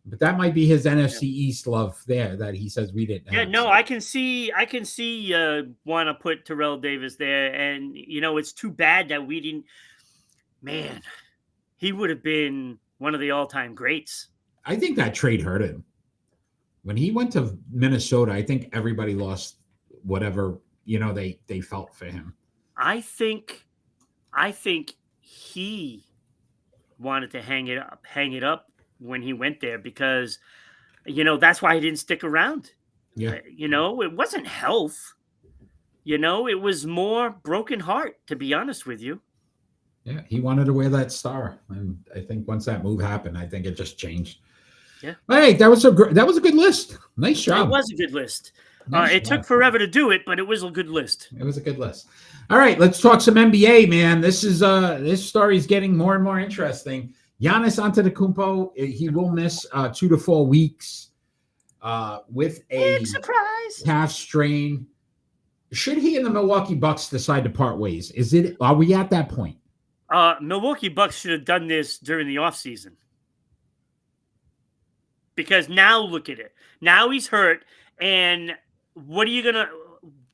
but that might be his NFC East love there that he says we didn't. Yeah, no, I can see. Want to put Terrell Davis there, and it's too bad that we didn't. Man, he would have been one of the all-time greats. I think that trade hurt him. When he went to Minnesota, I think everybody lost whatever they felt for him. I think he wanted to hang it up when he went there because that's why he didn't stick around. Yeah. It wasn't health. It was more broken heart, to be honest with you. Yeah, he wanted to wear that star, and I think once that move happened, I think it just changed. Yeah. All right, that was a good list. Nice job. It was a good list. It took forever to do it, but it was a good list. It was a good list. All right, let's talk some NBA, man. This story is getting more and more interesting. Giannis Antetokounmpo, he will miss 2 to 4 weeks with a calf strain. Should he and the Milwaukee Bucks decide to part ways? Are we at that point? Milwaukee Bucks should have done this during the offseason. Because now look at it. Now he's hurt, and what are you gonna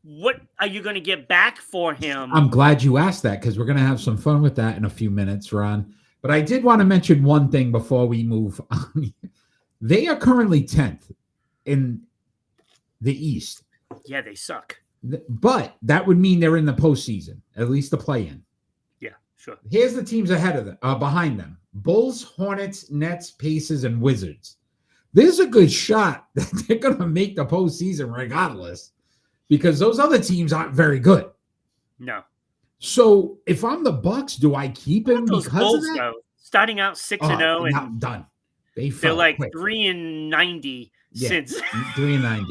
what are you going to get back for him? I'm glad you asked that because we're going to have some fun with that in a few minutes, Ron. But I did want to mention one thing before we move on. They are currently 10th in the East. Yeah, they suck. But that would mean they're in the postseason, at least the play-in. Yeah, sure. Here's the teams ahead of them, behind them: Bulls, Hornets, Nets, Pacers, and Wizards. There's a good shot that they're going to make the postseason regardless, because those other teams aren't very good. No. So if I'm the Bucks, do I keep him because Bulls, of that? though, starting out 6-0 and done. They're like quick. 3-90 since 3-90.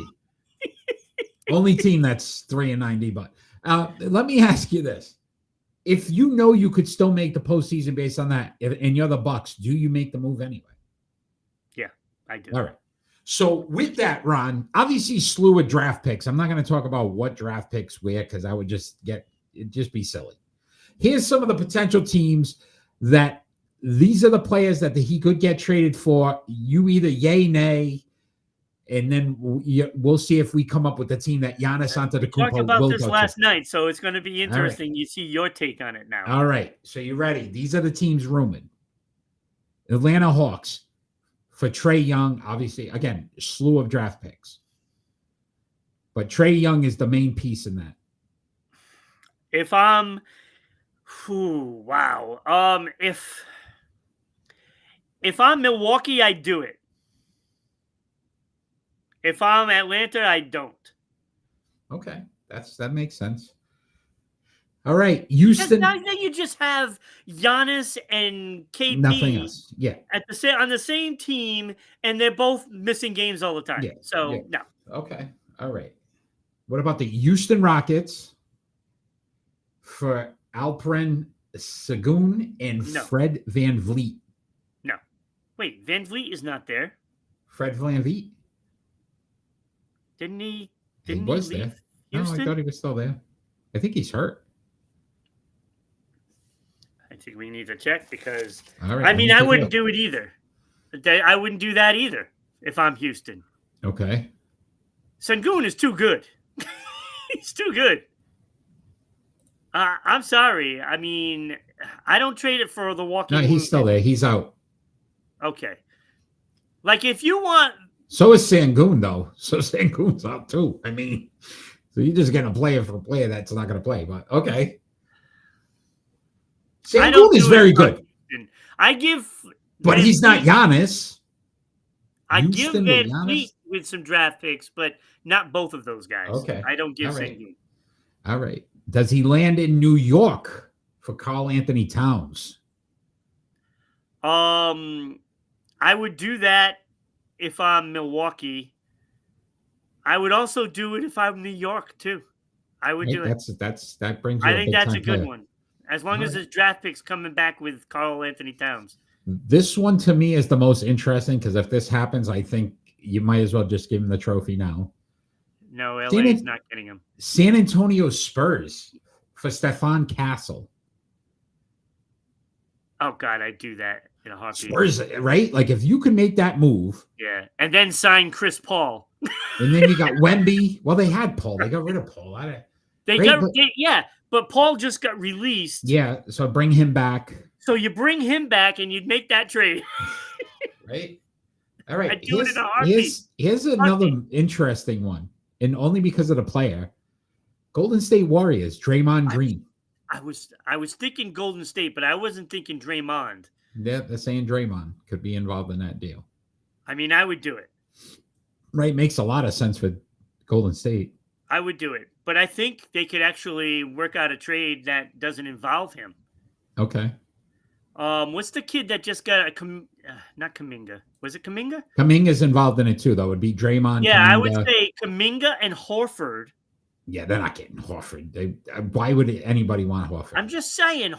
Only team that's 3-90. But let me ask you this: if you know you could still make the postseason based on that, and you're the Bucks, do you make the move anyway? Yeah, I do. All right. So with that, Ron, obviously slew of draft picks. I'm not going to talk about what draft picks where because I would just be silly. Here's some of the potential teams that these are the players that he could get traded for. You either yay, nay, and then we'll see if we come up with the team that Giannis Antetokounmpo we talked about will this go last to. night, so it's going to be interesting. Right. You see your take on it now. All right. So you ready? These are the teams rumored. Atlanta Hawks for Trae Young, obviously, again, slew of draft picks. But Trae Young is the main piece in that. If I'm if I'm Milwaukee, I do it. If I'm Atlanta, I don't. Okay. That makes sense. All right. Houston. Now you just have Giannis and KP Nothing else. Yeah. on the same team, and they're both missing games all the time. Yeah. So no. Okay. All right. What about the Houston Rockets for Alperen Seguin and Fred VanVleet? No. Wait, VanVleet is not there. Fred VanVleet? Didn't he was leave there. Houston? No, I thought he was still there. I think he's hurt. I think we need to check because All right, I mean I wouldn't do it either. I wouldn't do that either if I'm Houston. Okay. Sengun is too good. He's too good. I'm sorry. I mean, I don't trade it for the walking. No, he's still there. He's out. Okay. Like if you want. So is Sengun though. So Sengun's out too. I mean, so you're just getting a player for a player that's not going to play. But okay. Sengun is very good. But he's not Giannis. I give VanVleet with some draft picks, but not both of those guys. Okay. I don't give Sengun. All right. Does he land in New York for Karl Anthony Towns? I would do that if I'm Milwaukee. I would also do it if I'm New York too. I would do it. That brings you. I think that's a good one. As long as his draft picks coming back with Karl Anthony Towns. This one to me is the most interesting because if this happens, I think you might as well just give him the trophy now. No, LA is not getting him. San Antonio Spurs for Stefan Castle. Oh God, I'd do that in a heartbeat. Spurs, right? Like if you can make that move. Yeah, and then sign Chris Paul. And then you got Wemby. Well, they had Paul. They got rid of Paul. But Paul just got released. Yeah, so bring him back. So you bring him back and you'd make that trade. Right? All right. I'd do it in a heartbeat. Here's another interesting one, and only because of the player. Golden State Warriors, Draymond Green. I was thinking Golden State, but I wasn't thinking Draymond. Yeah, they're saying Draymond could be involved in that deal. I mean, I would do it. Right, makes a lot of sense for Golden State. I would do it, but I think they could actually work out a trade that doesn't involve him. Okay. What's the kid that just got not Kuminga? Was it Kuminga? Kuminga's involved in it too, though. It'd be Draymond. Yeah, Kuminga. I would say Kuminga and Horford. Yeah, they're not getting Horford. Why would anybody want Horford? I'm just saying,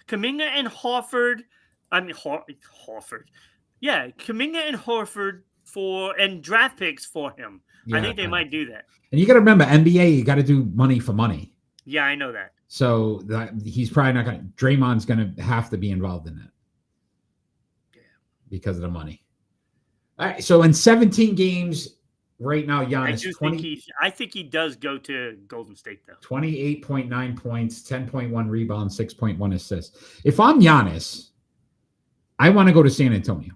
Kuminga and Horford. I mean, Horford. Yeah, Kuminga and Horford and draft picks for him. Yeah, I think they might do that. And you got to remember, NBA, you got to do money for money. Yeah, I know that. So he's probably not going to. Draymond's going to have to be involved in that. Yeah. Because of the money. All right. So in 17 games, right now, I Giannis, do think I think he does go to Golden State though. 28.9 points, 10.1 rebounds, 6.1 assists. If I'm Giannis, I want to go to San Antonio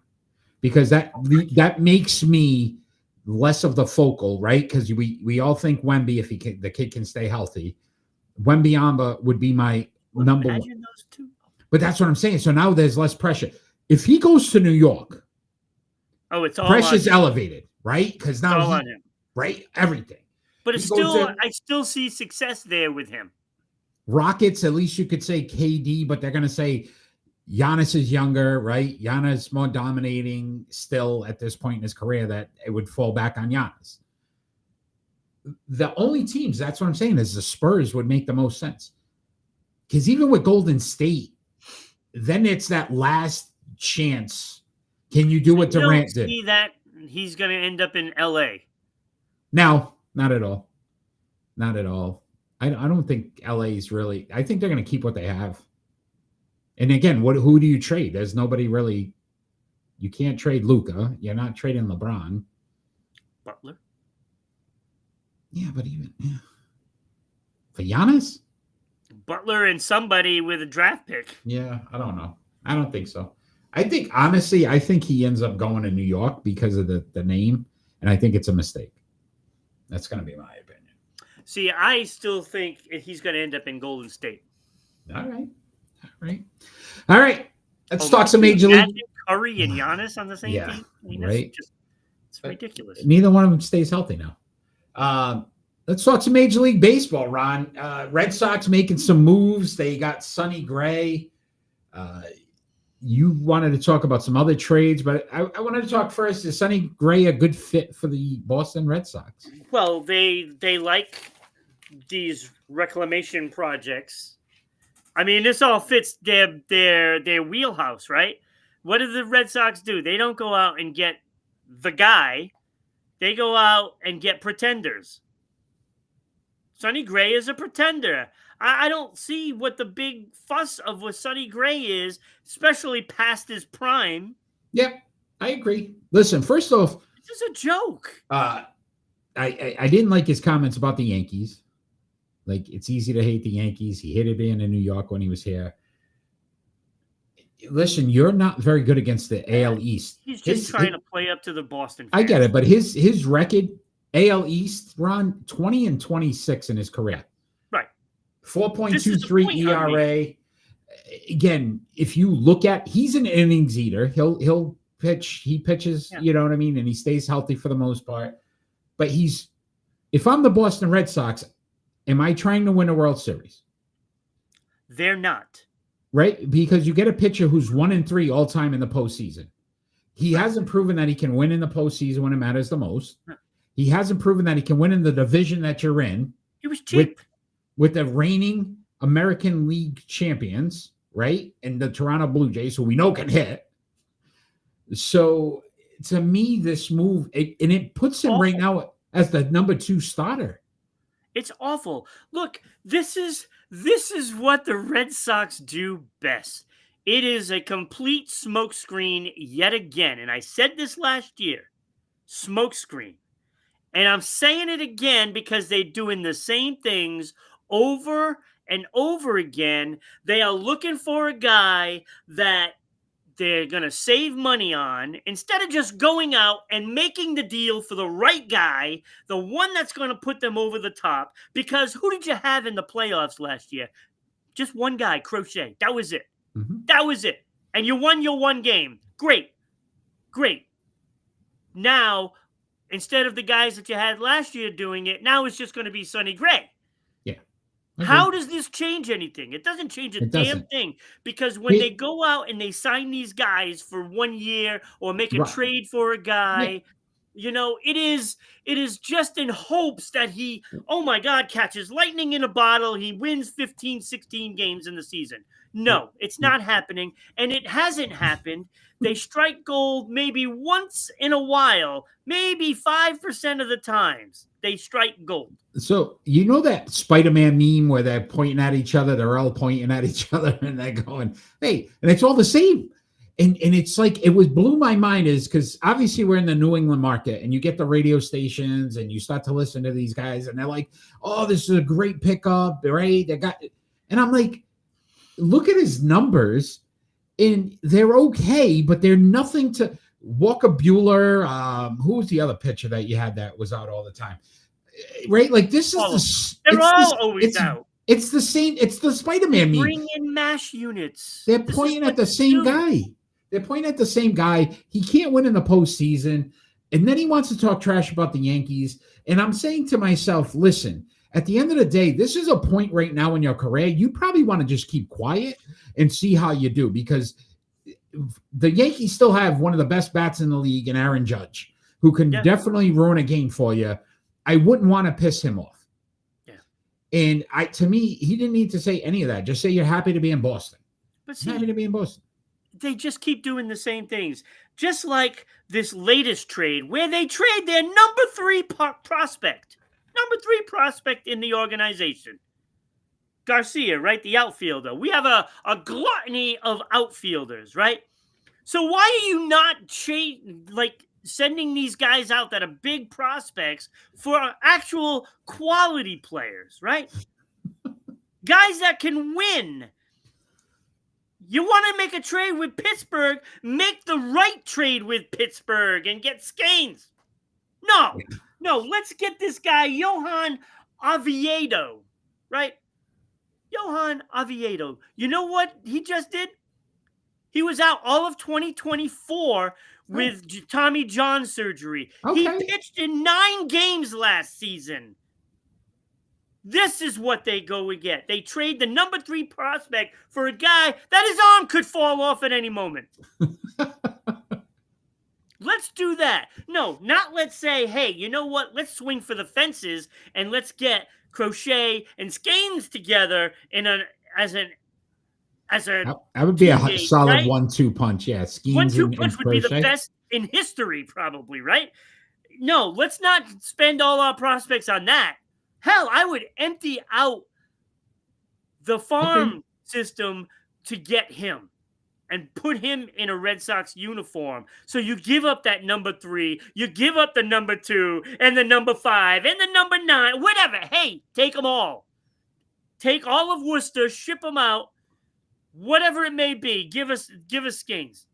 because that makes me less of the focal, right? Because we all think Wemby, if the kid can stay healthy, Wembyamba would be my number one. Imagine those two. But that's what I'm saying. So now there's less pressure. If he goes to New York, it's all pressure's elevated, right? Because now it's all on him. Right? Everything. But it's I still see success there with him. Rockets, at least you could say KD, but they're going to say Giannis is younger, right? Giannis more dominating still at this point in his career, that it would fall back on Giannis. The only teams, that's what I'm saying, is the Spurs would make the most sense. Because even with Golden State, then it's that last chance. Can you do what Durant did? See that he's going to end up in LA. No, not at all. Not at all. I don't think LA is really. I think they're going to keep what they have. And again, who do you trade? There's nobody really. You can't trade Luka. You're not trading LeBron. Butler. Yeah, but for Giannis? Butler and somebody with a draft pick. Yeah, I don't know. I don't think so. I think, honestly, he ends up going to New York because of the name, and I think it's a mistake. That's going to be my opinion. See, I still think he's going to end up in Golden State. All right. Let's talk some Major League. Curry and Giannis on the same team? I mean, right. It's ridiculous. Neither one of them stays healthy now. Let's talk some Major League Baseball, Ron. Red Sox making some moves. They got Sonny Gray. You wanted to talk about some other trades, but I wanted to talk first. Is Sonny Gray a good fit for the Boston Red Sox? Well, they like these reclamation projects. I mean, this all fits their wheelhouse, right? What do the Red Sox do? They don't go out and get the guy. They go out and get pretenders. Sonny Gray is a pretender. I don't see what the big fuss of what Sonny Gray is, especially past his prime. Yep, I agree. Listen, first off, this is a joke. I didn't like his comments about the Yankees. Like, it's easy to hate the Yankees. He hated being in New York when he was here. Listen, you're not very good against the AL East. He's just trying to play up to the Boston fans. I get it, but his record, AL East, Ron, 20-26 in his career. Right. 4.23 ERA. Again, if you look at, he's an innings eater. He'll pitch. He pitches, you know what I mean? And he stays healthy for the most part. But if I'm the Boston Red Sox, am I trying to win a World Series? They're not. Right? Because you get a pitcher who's 1-3 all time in the postseason. He hasn't proven that he can win in the postseason when it matters the most. He hasn't proven that he can win in the division that you're in. He was cheap. With the reigning American League champions, right? And the Toronto Blue Jays, who we know can hit. So, to me, this move, it puts him right now as the number 2 starter. It's awful. Look, this is what the Red Sox do best. It is a complete smokescreen yet again. And I said this last year. Smokescreen. And I'm saying it again because they're doing the same things over and over again. They are looking for a guy that they're going to save money on instead of just going out and making the deal for the right guy, the one that's going to put them over the top. Because who did you have in the playoffs last year? Just one guy, Crochet. That was it. Mm-hmm. That was it. And you won your one game. Great. Now, instead of the guys that you had last year doing it, now it's just going to be Sonny Gray. Yeah. How does this change anything? It doesn't change a damn thing. Because when they go out and they sign these guys for 1 year or make a trade for a guy, you know, it is just in hopes that he, oh my God, catches lightning in a bottle. He wins 15, 16 games in the season. No, it's not happening. And it hasn't happened. They strike gold maybe once in a while, maybe 5% of the times they strike gold. So, you know that Spider-Man meme where they're pointing at each other, they're all pointing at each other and they're going, hey, and it's all the same. And it's like, it blew my mind is because obviously we're in the New England market and you get the radio stations and you start to listen to these guys and they're like, oh, this is a great pickup, right? And I'm like, look at his numbers and they're okay, but they're nothing to Walker Buehler. Who was the other pitcher that you had that was out all the time? Right? Like this is they're all always out. It's the same. It's the Spider-Man meme. Bring in MASH units. They're pointing at the same guy. They're pointing at the same guy. He can't win in the postseason. And then he wants to talk trash about the Yankees. And I'm saying to myself, listen, at the end of the day, this is a point right now in your career. You probably want to just keep quiet and see how you do because the Yankees still have one of the best bats in the league in Aaron Judge, who can definitely ruin a game for you. I wouldn't want to piss him off. Yeah. And to me, he didn't need to say any of that. Just say you're happy to be in Boston. But see, happy to be in Boston. They just keep doing the same things. Just like this latest trade where they trade their number 3 prospect. Number 3 prospect in the organization. Garcia, right? The outfielder. We have a gluttony of outfielders, right? So why are you not sending these guys out that are big prospects for actual quality players, right? Guys that can win. You want to make a trade with Pittsburgh, make the right trade with Pittsburgh and get Scanes. No, let's get this guy, Johan Oviedo, right? Johan Oviedo. You know what he just did? He was out all of 2024 with Tommy John surgery. Okay. He pitched in 9 games last season. This is what they go and get. They trade the number 3 prospect for a guy that his arm could fall off at any moment. Let's do that. No, not let's say, hey, you know what? Let's swing for the fences and let's get Crochet and Scanes together as a that would be a solid 1-2 punch. Yeah, Scanes 1-2 punch would be the best in history, probably, right? No, let's not spend all our prospects on that. Hell, I would empty out the farm system to get him and put him in a Red Sox uniform. So you give up that number 3, you give up the number 2, and the number 5, and the number 9, whatever. Hey, take them all. Take all of Worcester, ship them out, whatever it may be. Give us Scanes.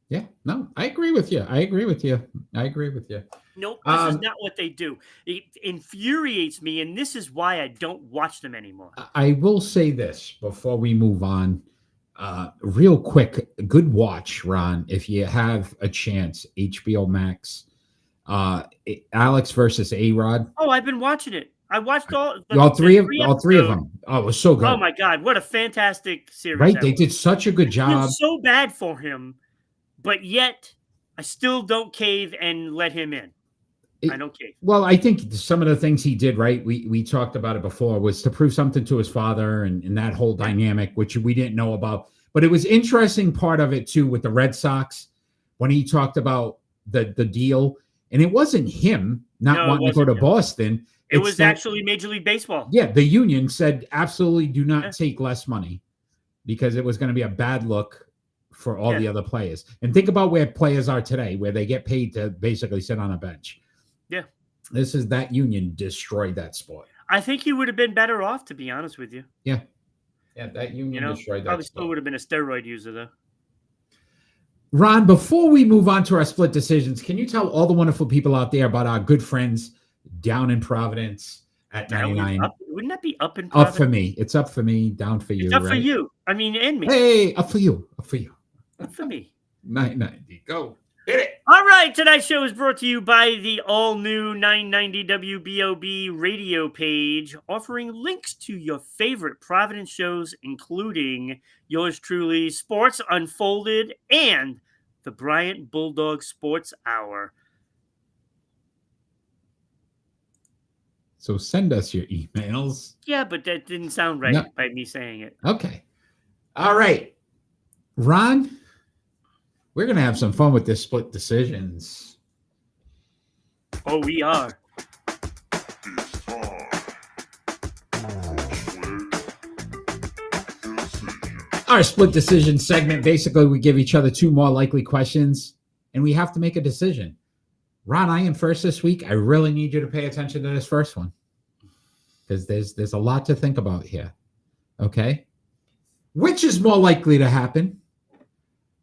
Yeah, no, I agree with you. Nope, this is not what they do. It infuriates me, and this is why I don't watch them anymore. I will say this before we move on. Real quick, good watch, Ron, if you have a chance. HBO Max, Alex versus A-Rod. Oh, I've been watching it. I watched all three of them. Oh, it was so good. Oh my God, what a fantastic series! Right, they did such a good job. I feel so bad for him, but yet I still don't cave and let him in. I don't cave. Well, I think some of the things he did, right, we talked about it before, was to prove something to his father and that whole dynamic, which we didn't know about. But it was interesting part of it, too, with the Red Sox when he talked about the deal. And it wasn't him not wanting to go to Boston. It was actually Major League Baseball. Yeah, the union said absolutely do not take less money because it was going to be a bad look for all the other players. And think about where players are today, where they get paid to basically sit on a bench. Yeah. That union destroyed that sport. I think he would have been better off, to be honest with you. Yeah. Yeah, that union destroyed that probably sport. Still would have been a steroid user, though. Ron, before we move on to our split decisions, can you tell all the wonderful people out there about our good friends down in Providence at 99? Wouldn't that be up in Providence? Up for me. It's up for me, down for you. It's up for you. I mean, and me. Hey, up for you. Up for you. Up for me. 990. Go. Hit it. All right. Tonight's show is brought to you by the all-new 990 WBOB radio page, offering links to your favorite Providence shows, including yours truly, Sports Unfolded, and the Bryant Bulldog Sports Hour. So send us your emails. Yeah, but that didn't sound right by me saying it. Okay. All right. Ron, we're going to have some fun with this split decisions. Oh, we are. Our split decision segment. Basically, we give each other two more likely questions, and we have to make a decision. Ron, I am first this week. I really need you to pay attention to this first one because there's a lot to think about here. Okay? Which is more likely to happen?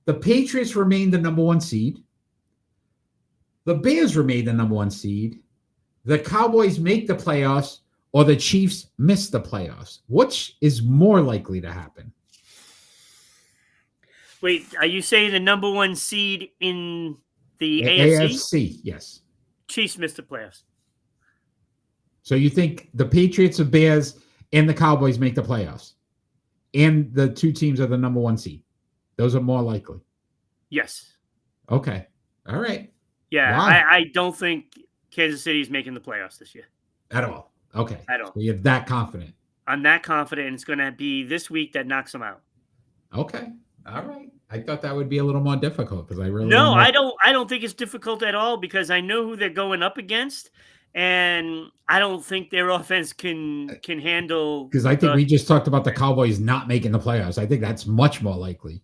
The Patriots remain the number one seed. The Bears remain the number one seed. The Cowboys make the playoffs, or the Chiefs miss the playoffs. Which is more likely to happen? Wait, are you saying the number one seed in the AFC? Yes. Chiefs missed the playoffs. So you think the Patriots, the Bears, and the Cowboys make the playoffs, and the two teams are the number one seed? Those are more likely. Yes. Okay. All right. Yeah, Wow. I don't think Kansas City is making the playoffs this year. At all. Okay. At all. So you're that confident. I'm that confident it's going to be this week that knocks them out. Okay. All right. I thought that would be a little more difficult because I really No, I don't think it's difficult at all because I know who they're going up against, and I don't think their offense can handle. Because I think we just talked about the Cowboys not making the playoffs. I think that's much more likely.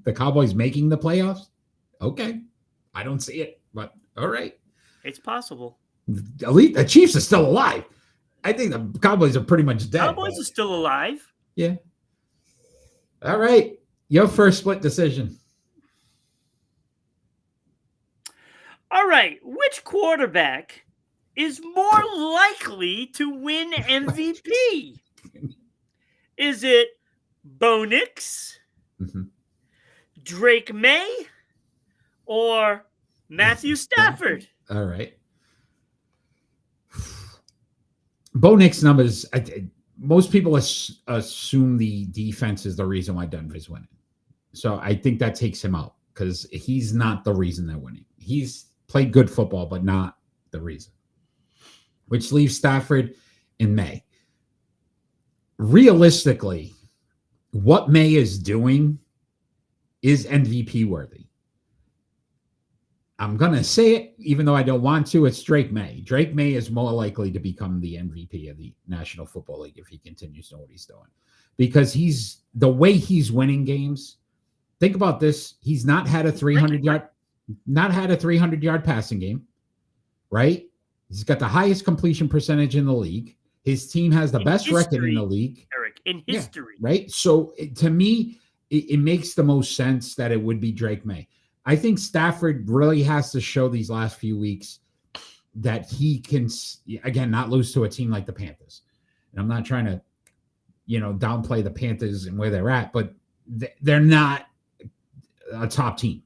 The Cowboys making the playoffs? Okay. I don't see it, but all right. It's possible. The Chiefs are still alive. I think the Cowboys are pretty much dead. Cowboys are still alive. Yeah. All right. Your first split decision. All right. Which quarterback is more likely to win MVP? Is it Bo Nix, Drake May, or Matthew Stafford? All right. Bo Nix numbers, most people assume the defense is the reason why Denver's winning. So I think that takes him out because he's not the reason they're winning. He's played good football, but not the reason. Which leaves Stafford in May. Realistically, what May is doing is MVP worthy. I'm going to say it, even though I don't want to. It's Drake May. Drake May is more likely to become the MVP of the National Football League if he continues to know what he's doing. Because the way he's winning games, think about this. He's not had a 300-yard passing game, right? He's got the highest completion percentage in the league. His team has the best record in the league. Eric, in history. Yeah, right? So to me, it makes the most sense that it would be Drake May. I think Stafford really has to show these last few weeks that he can, again, not lose to a team like the Panthers. And I'm not trying to, downplay the Panthers and where they're at, but they're not a top team.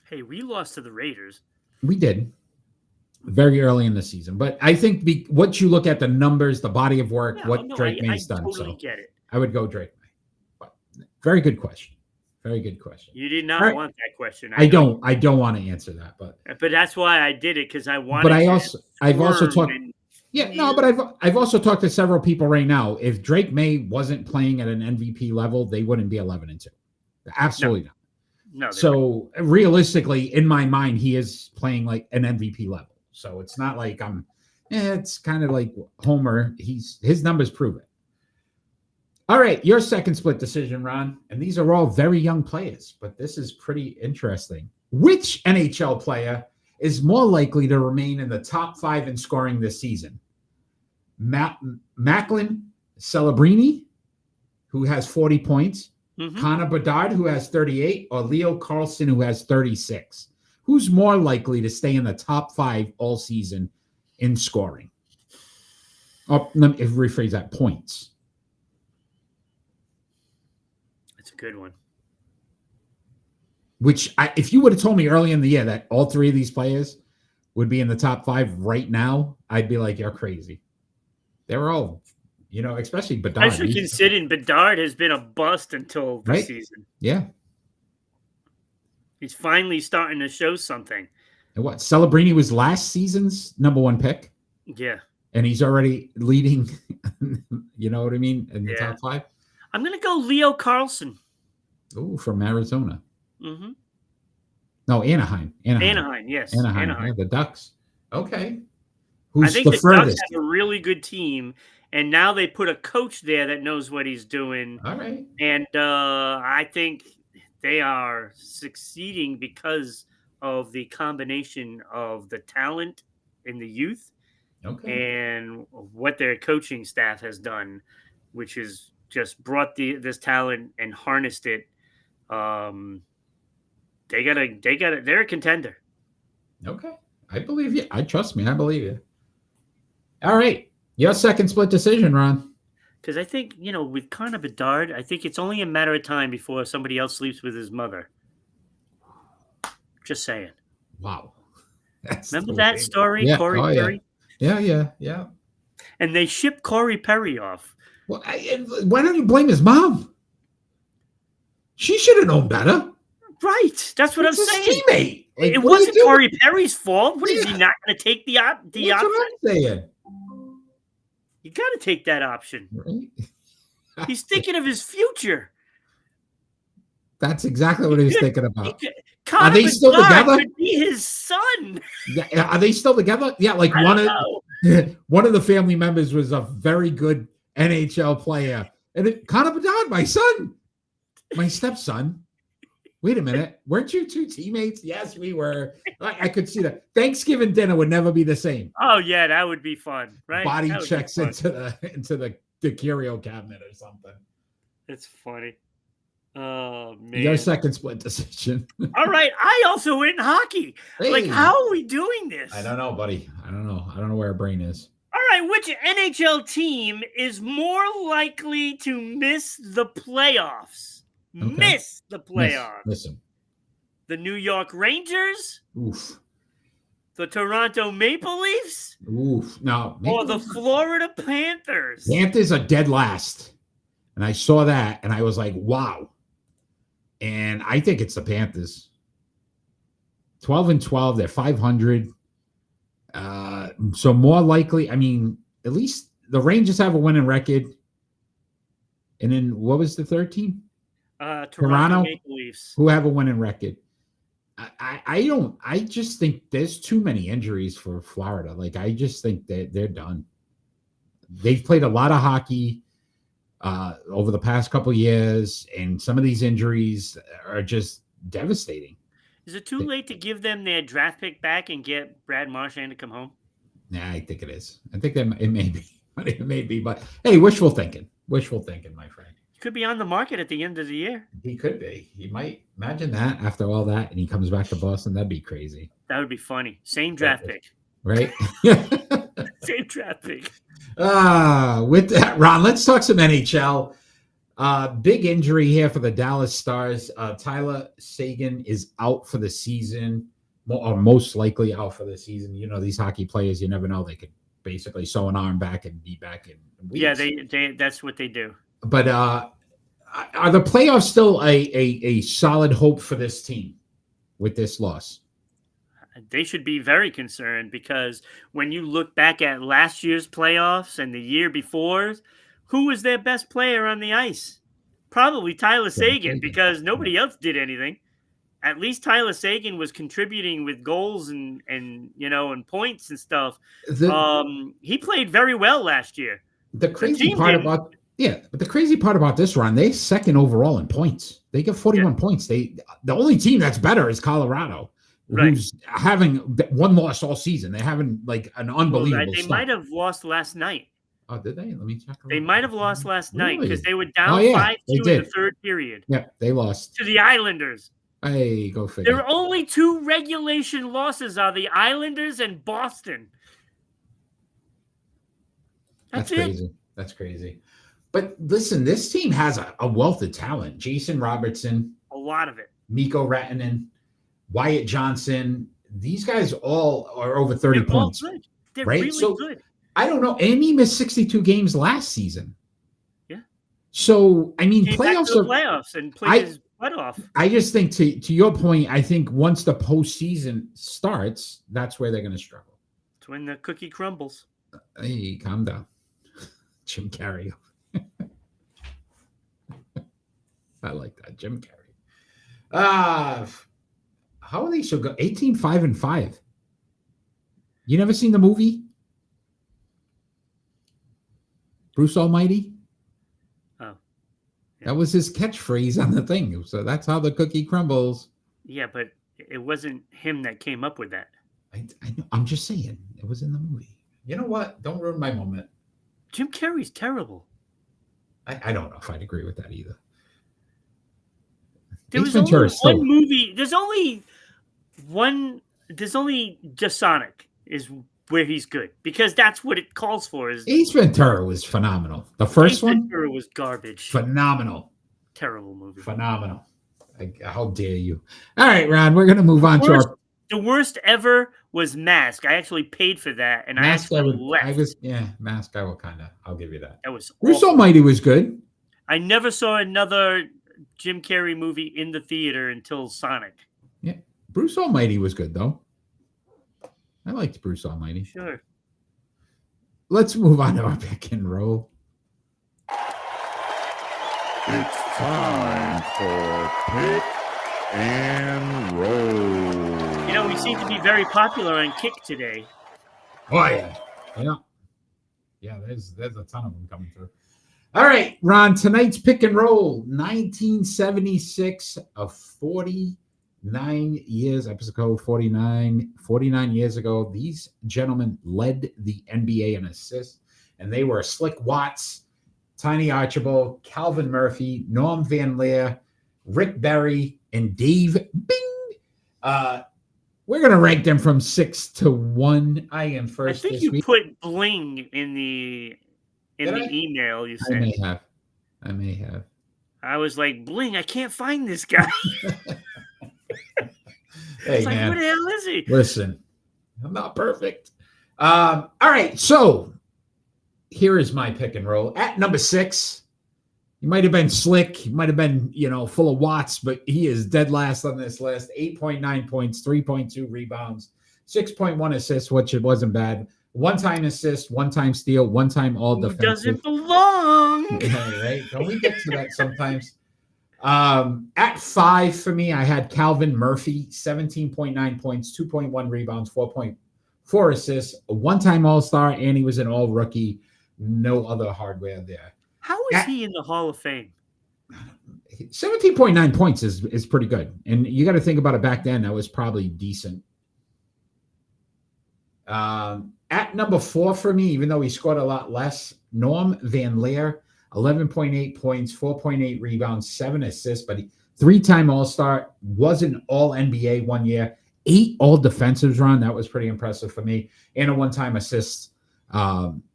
Hey, we lost to the Raiders. We did very early in the season. But I think what you look at, the numbers, the body of work, Drake May's done. Totally get it. I would go Drake May. But very good question. Very good question. You did not want that question. I don't want to answer that, but that's why I did it because I wanted. But I've also talked. But I've also talked to several people right now. If Drake May wasn't playing at an MVP level, they wouldn't be 11-2. Absolutely not. No. So realistically, in my mind, he is playing like an MVP level. So it's not like it's kind of like Homer. His numbers prove it. All right, your second split decision, Ron. And these are all very young players, but this is pretty interesting. Which NHL player is more likely to remain in the top 5 in scoring this season? Macklin Celebrini, who has 40 points, Connor Bedard, who has 38, or Leo Carlsson, who has 36. Who's more likely to stay in the top 5 all season in scoring? Oh, let me rephrase that, points. Good one. Which, if you would have told me early in the year that all 3 of these players would be in the top 5 right now, I'd be like, you're crazy. They're all, especially Bedard. Especially considering Bedard has been a bust until this season. Yeah. He's finally starting to show something. And what? Celebrini was last season's number 1 pick. Yeah. And he's already leading, you know what I mean, in the top 5. I'm going to go Leo Carlsson. Oh, from Arizona. Mm-hmm. No, Anaheim. Anaheim, yes. Anaheim. Yeah, the Ducks. Okay. Who's I think the the Ducks furthest? have a really good team, and now they put a coach there that knows what he's doing. All right. And I think they are succeeding because of the combination of the talent in the youth Okay. and what their coaching staff has done, which is just brought this talent and harnessed it. They're a contender. Okay. I believe you. Trust me. I believe you. All right. Your second split decision, Ron. Because I think, with Connor Bedard, I think it's only a matter of time before somebody else sleeps with his mother. Just saying. Wow. Remember that story, yeah. Corey Perry? Yeah. And they shipped Corey Perry off. Well, why don't you blame his mom? She should have known better. Right. That's what I'm saying. Teammate. Like, it wasn't Corey Perry's fault. What is he not going to take the option? That's what I'm saying. You got to take that option. Right? He's thinking of his future. That's exactly what he was thinking about. Are they still together? Could be his son. Yeah, are they still together? Yeah, like one of the family members was a very good NHL player, and Connor Bedard, my son, my stepson. Wait a minute, weren't you two teammates? Yes, we were. I could see that. Thanksgiving dinner would never be the same. Oh yeah, that would be fun, right? Body checks into the curio cabinet or something. It's funny. Oh man, your second split decision. All right, I also went in hockey. Hey. Like, how are we doing this? I don't know, buddy. I don't know where our brain is. All right, which NHL team is more likely to miss the playoffs? Okay. Miss the playoffs. Listen. The New York Rangers? Oof. The Toronto Maple Leafs? Oof. No. Or the Florida Panthers? Panthers are dead last. And I saw that, and I was like, wow. And I think it's the Panthers. 12-12, they're 500. So more likely, I mean, at least the Rangers have a winning record. And then what was the third team? Toronto Maple Leafs, who have a winning record. I just think there's too many injuries for Florida. Like, I just think that they're done. They've played a lot of hockey over the past couple of years, and some of these injuries are just devastating. Is it too late to give them their draft pick back and get Brad Marchand to come home? Nah, I think it is. I think that it may be. It may be, but hey, wishful thinking. Wishful thinking, my friend. He could be on the market at the end of the year. He could be. He might. Imagine that after all that, and he comes back to Boston. That'd be crazy. That would be funny. Same draft pick. Right? Same draft pick. With that, Ron, let's talk some NHL. Big injury here for the Dallas Stars. Tyler Seguin is out for the season, or most likely out for the season. You know, these hockey players, you never know. They could basically sew an arm back and be back in weeks. Yeah, they that's what they do. But are the playoffs still a solid hope for this team with this loss? They should be very concerned, because when you look back at last year's playoffs and the year before, who was their best player on the ice? Probably Tyler Seguin, because nobody else did anything. At least Tyler Seguin was contributing with goals and points and stuff. He played very well last year. The crazy part about this run, they're second overall in points. They get 41 points. The only team that's better is Colorado, who's having one loss all season. They're having like an unbelievable. They might have lost last night. Oh, did they? Let me check. They might have lost last night because they were down 5-2 in the third period. Yeah, they lost to the Islanders. Hey, go figure. There are only two regulation losses: are the Islanders and Boston. That's crazy. That's crazy. But listen, this team has a wealth of talent. Jason Robertson, a lot of it. Mikko Rantanen, Wyatt Johnson. These guys all are over 30 points. Good. They're really good. I don't know. And he missed 62 games last season. Yeah. So, I mean, playoffs and played his butt off. I just think, to your point, I think once the postseason starts, that's where they're going to struggle. It's when the cookie crumbles. Hey, calm down. Jim Carrey. I like that. Jim Carrey. How are they so good? 18-5-5. You never seen the movie? Bruce Almighty. Oh. Yeah. That was his catchphrase on the thing. So that's how the cookie crumbles. Yeah, but it wasn't him that came up with that. I'm just saying. It was in the movie. You know what? Don't ruin my moment. Jim Carrey's terrible. I don't know if I'd agree with that either. There was only one movie. There's only just Sonic is where he's good because that's what it calls for. Is Ace Ventura was phenomenal. The first one? Ventura was garbage. Phenomenal. Terrible movie. Phenomenal. How dare you? All right, Ron, we're going to move on to our... The worst ever was Mask. I actually paid for that, and Mask, I left. Mask, I'll give you that. That was Bruce Almighty was good. I never saw another Jim Carrey movie in the theater until Sonic. Yeah, Bruce Almighty was good, though. I liked Bruce Almighty. Sure. Let's move on to our pick and roll. It's time for pick and roll. You know, we seem to be very popular on Kick today. Oh, yeah. Yeah, there's a ton of them coming through. All right, Ron, tonight's pick and roll, 1976 of 49 years, episode code 49 years ago. These gentlemen led the NBA in assists, and they were Slick Watts, Tiny Archibald, Calvin Murphy, Norm Van Leer, Rick Barry, and Dave Bing. We're going to rank them from 6 to 1. I am first. I think you put bling in the email you sent. I may have. I was like, bling, I can't find this guy. Hey, man. Where the hell is he? Listen, I'm not perfect. All right, so here is my pick and roll. At number 6, he might have been slick. He might have been, full of watts, but he is dead last on this list. 8.9 points, 3.2 rebounds, 6.1 assists, which it wasn't bad. One-time assist, one-time steal, one-time all defensive. Doesn't belong. Yeah, right? Don't we get to that sometimes? At 5 for me, I had Calvin Murphy, 17.9 points, 2.1 rebounds, 4.4 assists, a one-time All-Star, and he was an all-rookie. No other hardware there. How is he in the Hall of Fame? 17.9 points is pretty good. And you got to think about it back then. That was probably decent. At number 4 for me, even though he scored a lot less, Norm Van Leer, 11.8 points, 4.8 rebounds, 7 assists, but he 3-time All-Star, was an All-NBA one year, 8 All-Defensives run. That was pretty impressive for me, and a one-time assist.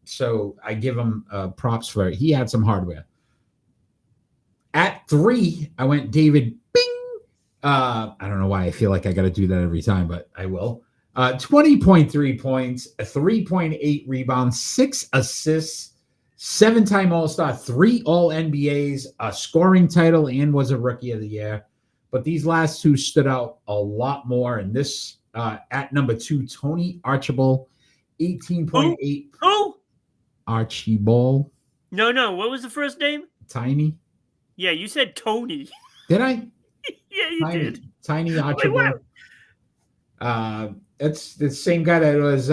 So I give him props for it. He had some hardware. At 3, I went David Bing. I don't know why I feel like I got to do that every time, but I will. 20.3 points, 3.8 rebounds, 6 assists, 7-time All-Star, 3 All-NBAs, a scoring title, and was a Rookie of the Year. But these last 2 stood out a lot more. And this, at number 2, Tony Archibald, 18.8. Who? Archibald. No. What was the first name? Tiny. Yeah, you said Tony. Did I? Yeah, you did. Tiny Archibald. That's the same guy that was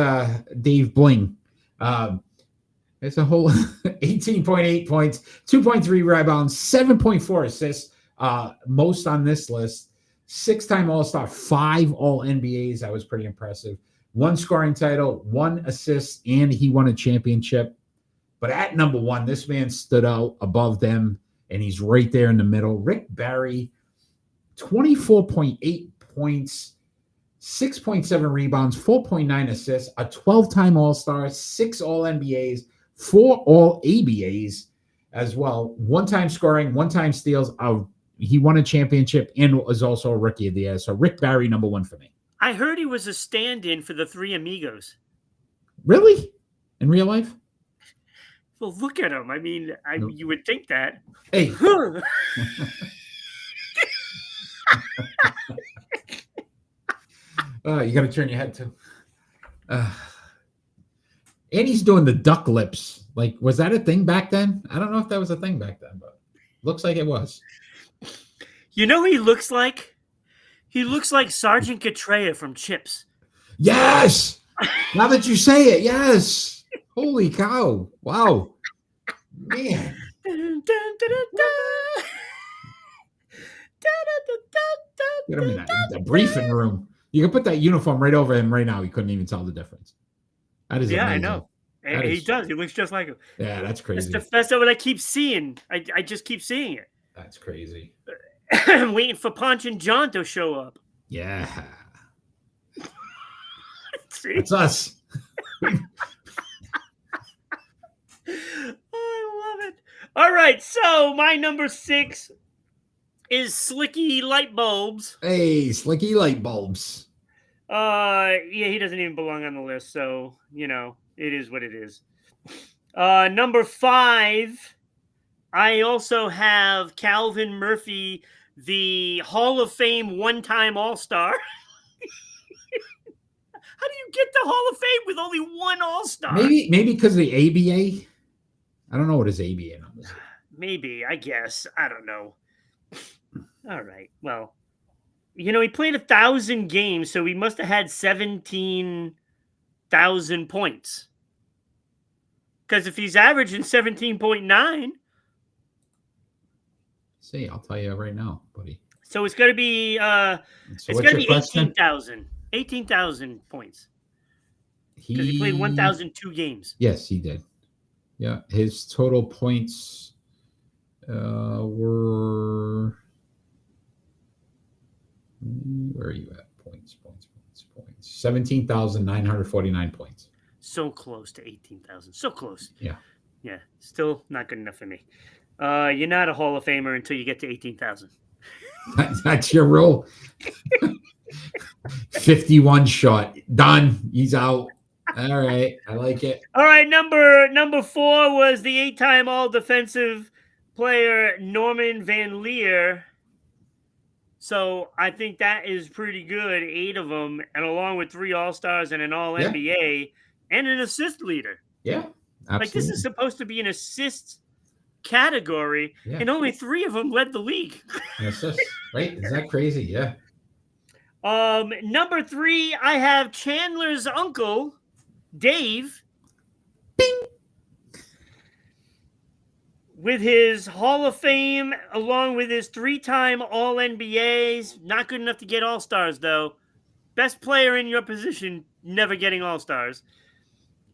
Dave Bling. It's a whole 18.8 points, 2.3 rebounds, 7.4 assists, most on this list. 6-time All-Star, 5 All-NBAs. That was pretty impressive. 1 scoring title, 1 assist, and he won a championship. But at number 1, this man stood out above them, and he's right there in the middle. Rick Barry, 24.8 points, 6.7 rebounds, 4.9 assists, a 12-time All-Star, 6 All-NBAs, 4 All-ABAs as well. 1-time scoring, 1-time steals. He won a championship and was also a Rookie of the Year. So Rick Barry, number 1 for me. I heard he was a stand-in for the 3 Amigos. Really? In real life? Well, look at him. I mean, you would think that. Hey. You got to turn your head too. And he's doing the duck lips. Like, was that a thing back then? I don't know if that was a thing back then, but looks like it was. You know who he looks like? He looks like Sergeant Katreya from Chips. Yes! Now that you say it, yes. Holy cow. Wow. Man. Get him in the briefing room. You can put that uniform right over him right now. He couldn't even tell the difference. That is amazing. I know. He does. He looks just like him. Yeah, that's crazy. That's what I keep seeing. I just keep seeing it. That's crazy. I'm waiting for Ponch and John to show up. Yeah. See? That's us. I love it. All right, so my number 6 is Slicky Light Bulbs. Hey, Slicky Light Bulbs. Yeah, he doesn't even belong on the list, so it is what it is. Number 5, I also have Calvin Murphy, the Hall of Fame one-time All-Star. How do you get the Hall of Fame with only one All-Star? Maybe because of the ABA. I don't know what his ABA number is. Maybe, I guess. I don't know. All right. Well, he played 1,000 games, so he must have had 17,000 points. Because if he's averaging 17.9. See, I'll tell you right now, buddy. So it's going to be it's going to be 18,000. 18,000 points. Because he played 1,002 games. Yes, he did. Yeah, his total points were. Where are you at? Points. 17,949 points. So close to 18,000. So close. Yeah. Yeah. Still not good enough for me. You're not a Hall of Famer until you get to 18,000. That's your rule. 51 shot. Done. He's out. All right. I like it. All right. Number 4 was the 8-time all-defensive player Norman Van Leer. So I think that is pretty good. 8 of them, and along with 3 All-Stars and an All-NBA and an assist leader. Yeah, absolutely. Like, this is supposed to be an assist category, and only 3 of them led the league. Assist, right? Is that crazy? Yeah. Number 3, I have Chandler's uncle, Dave. Bing. With his Hall of Fame, along with his 3-time All-NBAs. Not good enough to get All-Stars, though. Best player in your position, never getting All-Stars.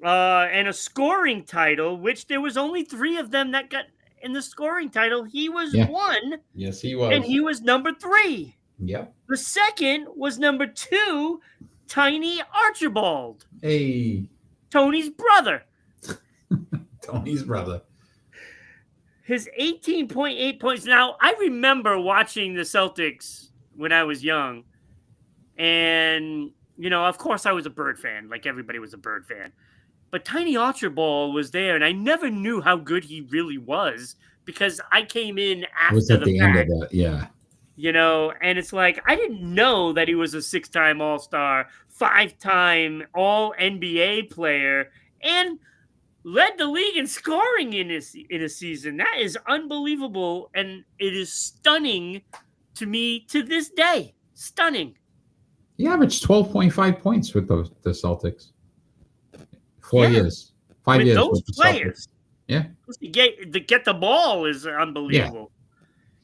And a scoring title, which there was only 3 of them that got in the scoring title. He was 1. Yes, he was. And he was number 3. Yep. The second was number 2, Tiny Archibald. Hey. Tony's brother. Tony's brother. His 18.8 points. Now, I remember watching the Celtics when I was young. And, of course I was a Bird fan. Like everybody was a Bird fan. But Tiny Archibald was there, and I never knew how good he really was because I came in after was at the fact, end of that, yeah. And it's like, I didn't know that he was a 6-time All-Star, 5-time All-NBA player, and led the league in scoring in a season. That is unbelievable, and it is stunning to me to this day. Stunning. He averaged 12.5 points with the Celtics. 4 years. 5 with years. Those with the players. Celtics. Yeah. To get the ball is unbelievable.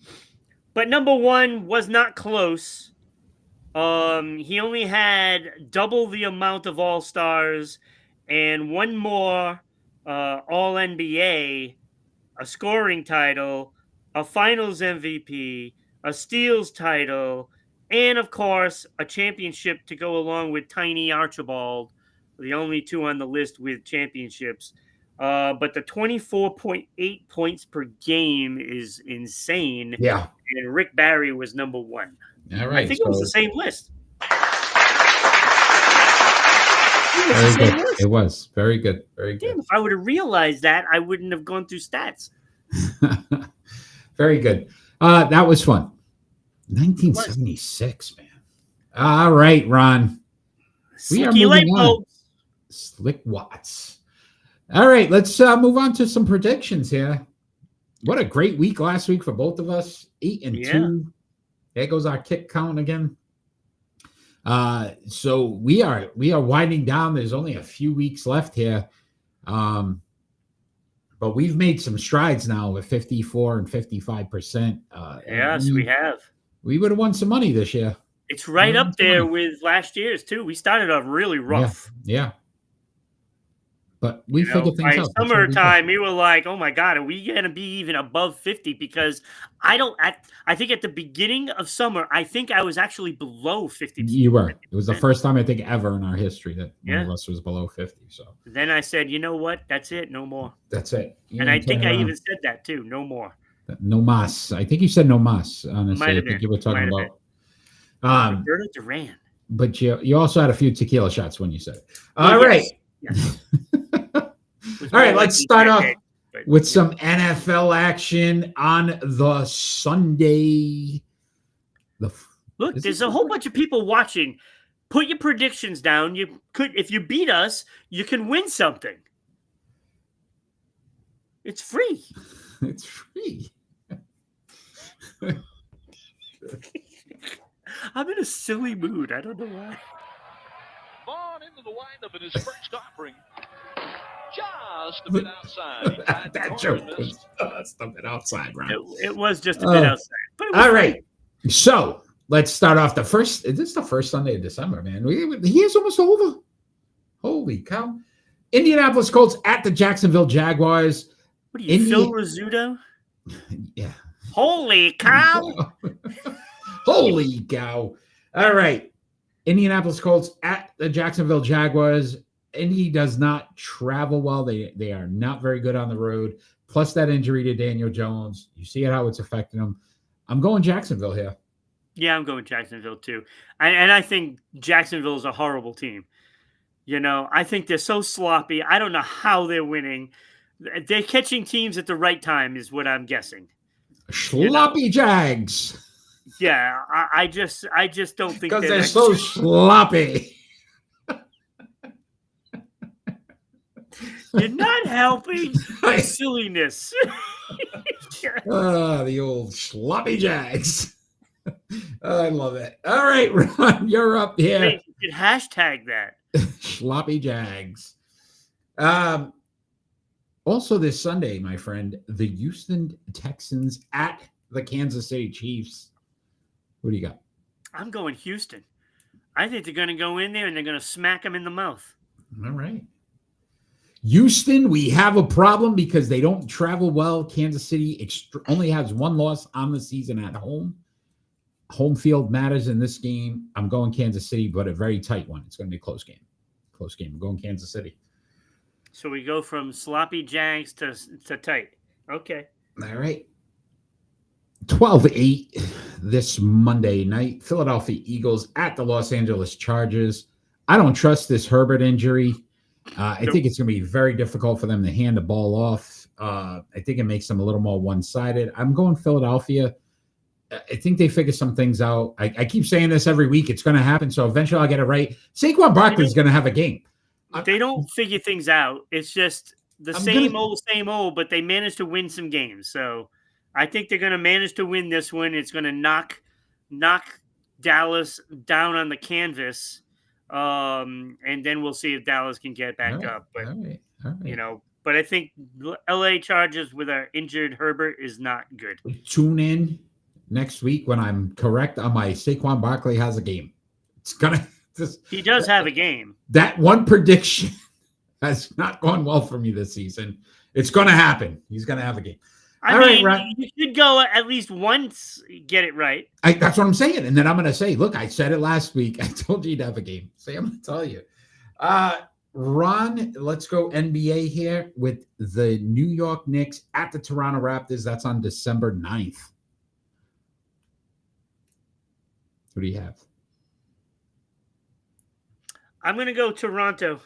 Yeah. But number 1 was not close. He only had double the amount of All-Stars and 1 more All-NBA, a scoring title, a Finals MVP, a Steals title, and, of course, a championship to go along with Tiny Archibald, the only 2 on the list with championships. But the 24.8 points per game is insane. Yeah. And Rick Barry was number 1. All right. I think it was the same list. Very good. It was. Very good. Very good. Damn, if I would have realized that, I wouldn't have gone through stats. Very good. That was fun. 1976, man. All right, Ron. We are moving on. Slick Watts. All right, let's move on to some predictions here. What a great week last week for both of us. 8-2. There goes our kick count again. So we are winding down. There's only a few weeks left here. But but we've made some strides now with 54 and 55%. Yes, we have. We would have won some money this year. It's right up there with last year's too. We started off really rough. Yeah. But we figured things out. Summertime, we were like, "Oh my God, are we going to be even above 50?" Because I think at the beginning of summer, I think I was actually below 50. You were. It was the first time I think ever in our history that one of us was below 50. So then I said, "You know what? That's it. No more." That's it. And I think I even said that too. No more. No mas. I think you said no mas. Honestly, I think you were talking about Roberto Duran. But you also had a few tequila shots when you said it. All right. Yes. All right, let's start off with some NFL action on the Sunday. Look, there's a whole bunch of people watching. Put your predictions down. If you beat us, you can win something. It's free. It's free. I'm in a silly mood. I don't know why. Vaughn into the windup in his first offering. Just a bit outside. That joke was just a bit outside, Ron. It was just a bit outside. But it was all right. So let's start off the first. Is this the first Sunday of December, man? The year's almost over. Holy cow. Indianapolis Colts at the Jacksonville Jaguars. What are you, Phil Rizzuto? Yeah. Holy cow. Holy cow. All right. Indianapolis Colts at the Jacksonville Jaguars. Indy does not travel well. They are not very good on the road. Plus that injury to Daniel Jones. You see how it's affecting them. I'm going Jacksonville here. Yeah, I'm going Jacksonville too. And I think Jacksonville is a horrible team. You know, I think they're so sloppy. I don't know how they're winning. They're catching teams at the right time is what I'm guessing. Sloppy Jags. Yeah, I just don't think because they're so sloppy. You're not helping my silliness. The old sloppy Jags. I love it. All right, Ron, you're up here. Hey, you could hashtag that. Sloppy Jags. Also this Sunday, my friend, the Houston Texans at the Kansas City Chiefs. What do you got? I'm going Houston. I think they're going to go in there and they're going to smack them in the mouth. All right. Houston, we have a problem because they don't travel well. Kansas City only has one loss on the season at home. Home field matters in this game. I'm going Kansas City, but a very tight one. It's going to be a close game. Close game. I'm going Kansas City. So we go from sloppy Jags to tight. Okay. All right. 12-8 this Monday night. Philadelphia Eagles at the Los Angeles Chargers. I don't trust this Herbert injury. I think it's going to be very difficult for them to hand the ball off. I think it makes them a little more one-sided. I'm going Philadelphia. I think they figure some things out. I keep saying this every week. It's going to happen, so eventually I'll get it right. Saquon Barkley is going to have a game. They don't figure things out. It's just the same old, but they managed to win some games. So I think they're going to manage to win this one. It's going to knock Dallas down on the canvas. And then we'll see if Dallas can get back up. But, all right. you know, but I think LA Chargers with our injured Herbert is not good. Tune in next week when I'm correct on my Saquon Barkley has a game. It's going to. He does have a game. That one prediction has not gone well for me this season. It's going to happen. He's going to have a game. I mean, you should go at least once, get it right. That's what I'm saying. And then I'm going to say, look, I said it last week. I told you he'd have a game. Say, I'm going to tell you. Ron, let's go NBA here with the New York Knicks at the Toronto Raptors. That's on December 9th. What do you have? I'm going to go Toronto.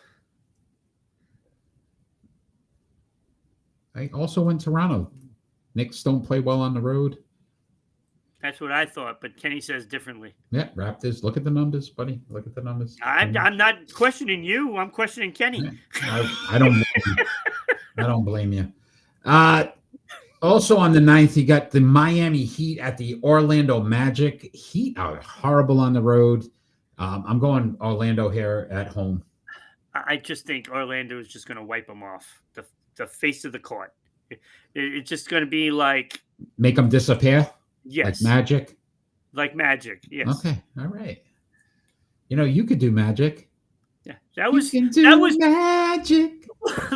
I also went Toronto. Knicks don't play well on the road. That's what I thought, but Kenny says differently. Yeah, Raptors. Look at the numbers, buddy. Look at the numbers. I'm not questioning you. I'm questioning Kenny. I don't. I don't blame you. Also on the 9th, you got the Miami Heat at the Orlando Magic. Heat are horrible on the road. I'm going Orlando here at home. I just think Orlando is just going to wipe them off the face of the court. It's just going to be like Make them disappear yes, like magic. like magic. Yes. Okay, all right. You know, you could do magic. Yeah, that You was can do that was magic.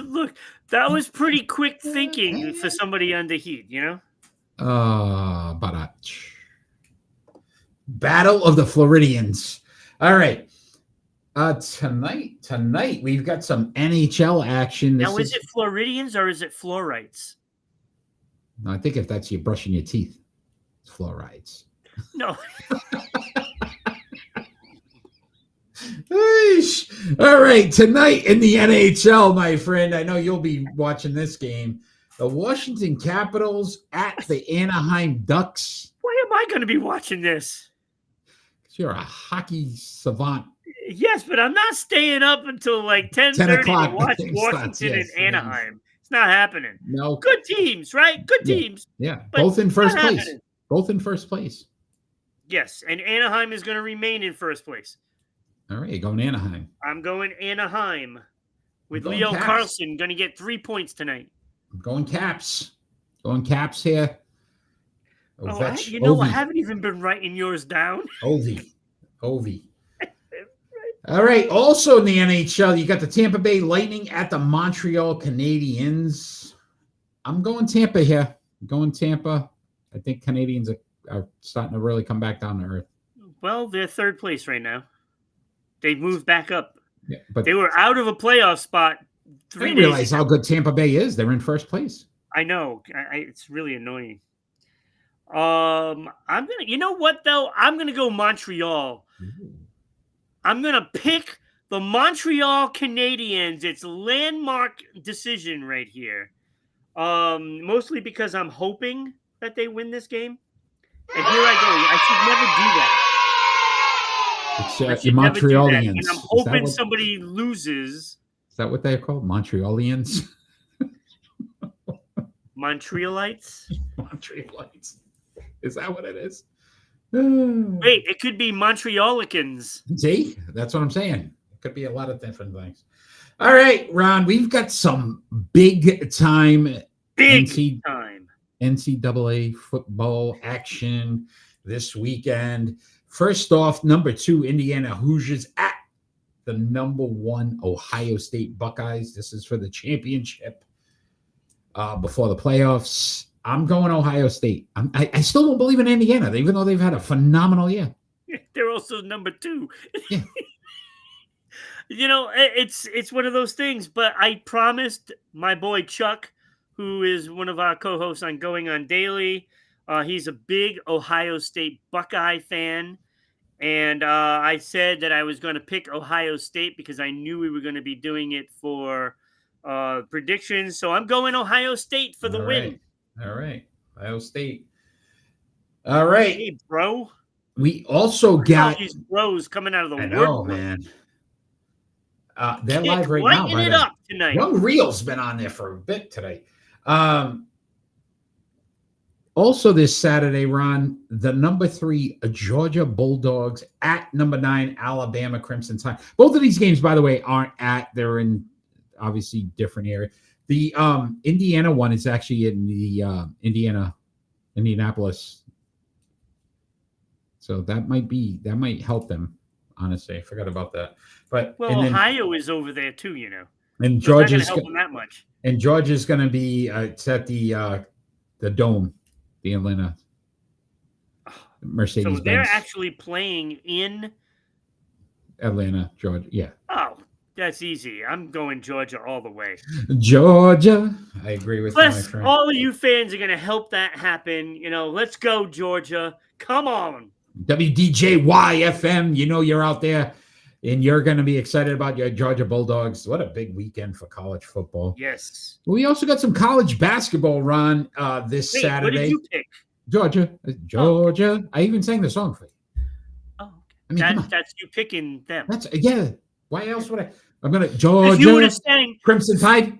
look. That was pretty quick thinking for somebody under heat. You know. Barach. Battle of the Floridians. All right. Tonight we've got some NHL action. Now, is it Floridians or is it Florites? I think if that's you brushing your teeth, it's fluorides. No. All right, tonight in the NHL, my friend, I know you'll be watching this game. The Washington Capitals at the Anaheim Ducks. Why am I going to be watching this? You're a hockey savant. Yes, but I'm not staying up until like 10:30 to watch Washington and Anaheim. It's not happening. No. Good teams, right? Good teams. Yeah. Both in first place. Both in first place. Yes, and Anaheim is going to remain in first place. All right, you're going Anaheim. I'm going Anaheim with going Leo Caps. Carlson going to get 3 points tonight. I'm going Caps. Going Caps here. I haven't even been writing yours down. Ovi. All right. Also in the NHL, you got the Tampa Bay Lightning at the Montreal Canadiens. I'm going Tampa here. I'm going Tampa. I think Canadians are starting to really come back down to earth. Well, they're third place right now. They moved back up. Yeah, but they were out of a playoff spot 3 days ago. I realize how good Tampa Bay is. They're in first place. I know. It's really annoying. I'm gonna. You know what though? I'm gonna go Montreal. Ooh. I'm gonna pick the Montreal Canadiens. It's a landmark decision right here. Mostly because I'm hoping that they win this game. And here I go. I should never do that. It's Montrealians. And I'm hoping somebody loses. Is that what they're called? Montrealians? Montrealites? Montrealites. Is that what it is? Wait, it could be Montrealicans. See? That's what I'm saying. It could be a lot of different things. All right, Ron, we've got some big time NCAA football action this weekend. First off, number 2 Indiana Hoosiers at the number 1 Ohio State Buckeyes. This is for the championship before the playoffs. I'm going Ohio State. I still don't believe in Indiana, even though they've had a phenomenal year. They're also number 2. Yeah. You know, it's one of those things, but I promised my boy Chuck, who is one of our co-hosts on Going On Daily, he's a big Ohio State Buckeye fan, and I said that I was going to pick Ohio State because I knew we were going to be doing it for predictions, so I'm going Ohio State for the win. All right, Ohio State. All right, hey, bro. We also got these bros coming out of the I know, man. They're live right now. Lighten it up tonight. Young Real's been on there for a bit today. Also this Saturday, Ron, the number 3 Georgia Bulldogs at number 9 Alabama Crimson Tide. Both of these games, by the way, they're in obviously different areas. The Indiana one is actually in the Indianapolis. So that might help them. Honestly, I forgot about that. But Ohio is over there too, you know. And so Georgia's not help them that much. And Georgia's going to be it's at the Dome, the Atlanta Mercedes-Benz. So they're actually playing in Atlanta, Georgia. Yeah. Oh, that's easy. I'm going Georgia all the way. Georgia. I agree with you, my friend. All of you fans are going to help that happen. You know, let's go, Georgia. Come on. WDJY-FM, you know you're out there, and you're going to be excited about your Georgia Bulldogs. What a big weekend for college football. Yes. We also got some college basketball, Ron, this Saturday. What did you pick? Georgia. Oh. I even sang the song for you. Oh, okay. I mean, that's you picking them. Yeah. Why else would I? I'm going to Georgia. If you would have sang Crimson Tide.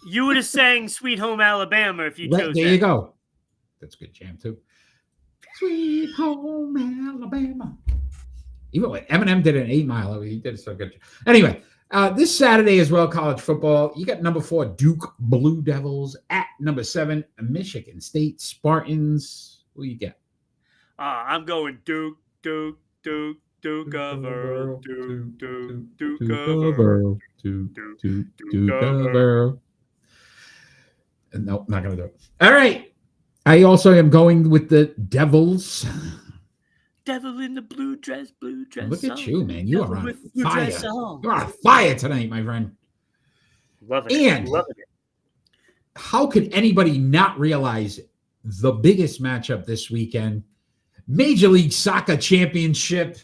You would have sang Sweet Home Alabama if you chose there that. You go. That's a good jam, too. Sweet Home Alabama. Even when Eminem did an 8 Mile, he did so good. Anyway, This Saturday as well, college football. You got number 4 Duke Blue Devils at number 7 Michigan State Spartans. Who you got? I'm going Duke cover. Duke cover. Nope, not gonna do it. All right. I also am going with the Devils. Devil in the blue dress. Look at you, man. You are on with the blue fire. dress on. You're on fire tonight, my friend. Loving it. And how could anybody not realize the biggest matchup this weekend? Major League Soccer Championship.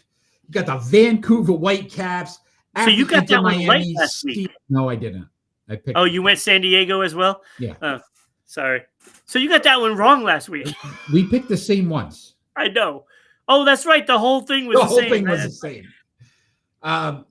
You got the Vancouver Whitecaps. So you got that one right Miami last week. No, I didn't. I picked. Oh, you went San Diego as well? Yeah. Sorry. So you got that one wrong last week. We picked the same ones. I know. Oh, that's right. The whole thing was the same. The whole thing was the same.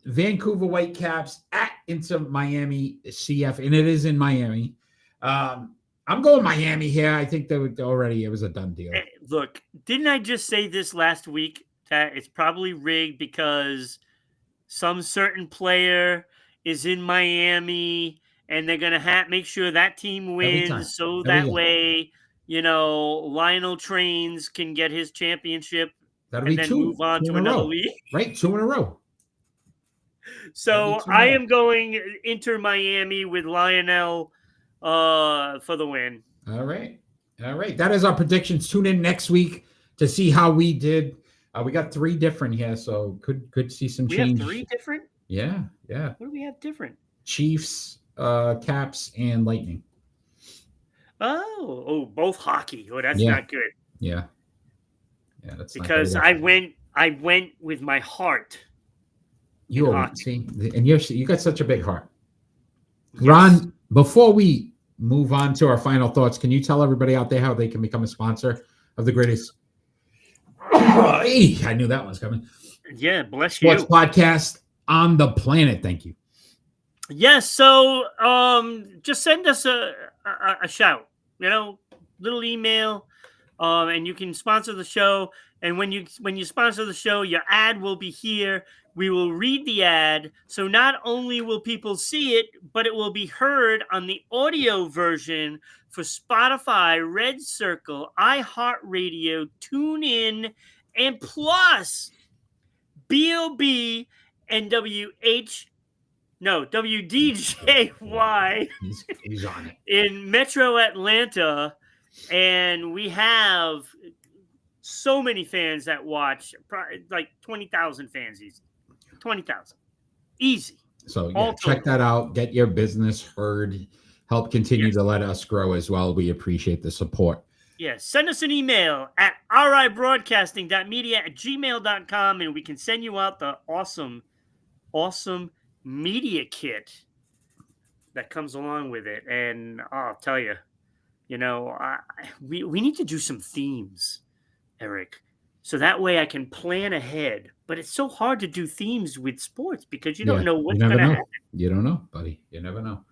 Vancouver Whitecaps at Inter Miami CF, and it is in Miami. I'm going Miami here. I think that it was a done deal. Look, didn't I just say this last week that it's probably rigged because some certain player is in Miami and they're going to make sure that team wins so that way, Lionel Trains can get his championship and then move on to another league. Right, 2 in a row. So I am going Inter Miami with Lionel for the win. All right. That is our predictions. Tune in next week to see how we did. We got 3 different here, so could see some change. We have 3 different? Yeah. What do we have different? Chiefs, Caps, and Lightning. Oh, both hockey. Oh, that's not good. Yeah, that's because I went with my heart. You see, and you got such a big heart. Yes. Ron, before we move on to our final thoughts, can you tell everybody out there how they can become a sponsor of the greatest? I knew that one's coming. Yeah, bless you. Sports podcast on the planet. Thank you. Yes. So, just send us a shout. Little email, and you can sponsor the show. And when you sponsor the show, your ad will be here. We will read the ad. So not only will people see it, but it will be heard on the audio version for Spotify, Red Circle, iHeartRadio, TuneIn, and plus BOB and WDJY he's on it. in Metro Atlanta. And we have so many fans that watch, like 20,000 fans easy. 20,000. Easy. So check that out. Get your business heard. Help continue to let us grow as well. We appreciate the support. Yes. Send us an email at RIBroadcasting.media@gmail.com and we can send you out the awesome media kit that comes along with it. And I'll tell you, we need to do some themes, Eric. So that way I can plan ahead. But it's so hard to do themes with sports because you don't know what's going to happen. You don't know, buddy. You never know.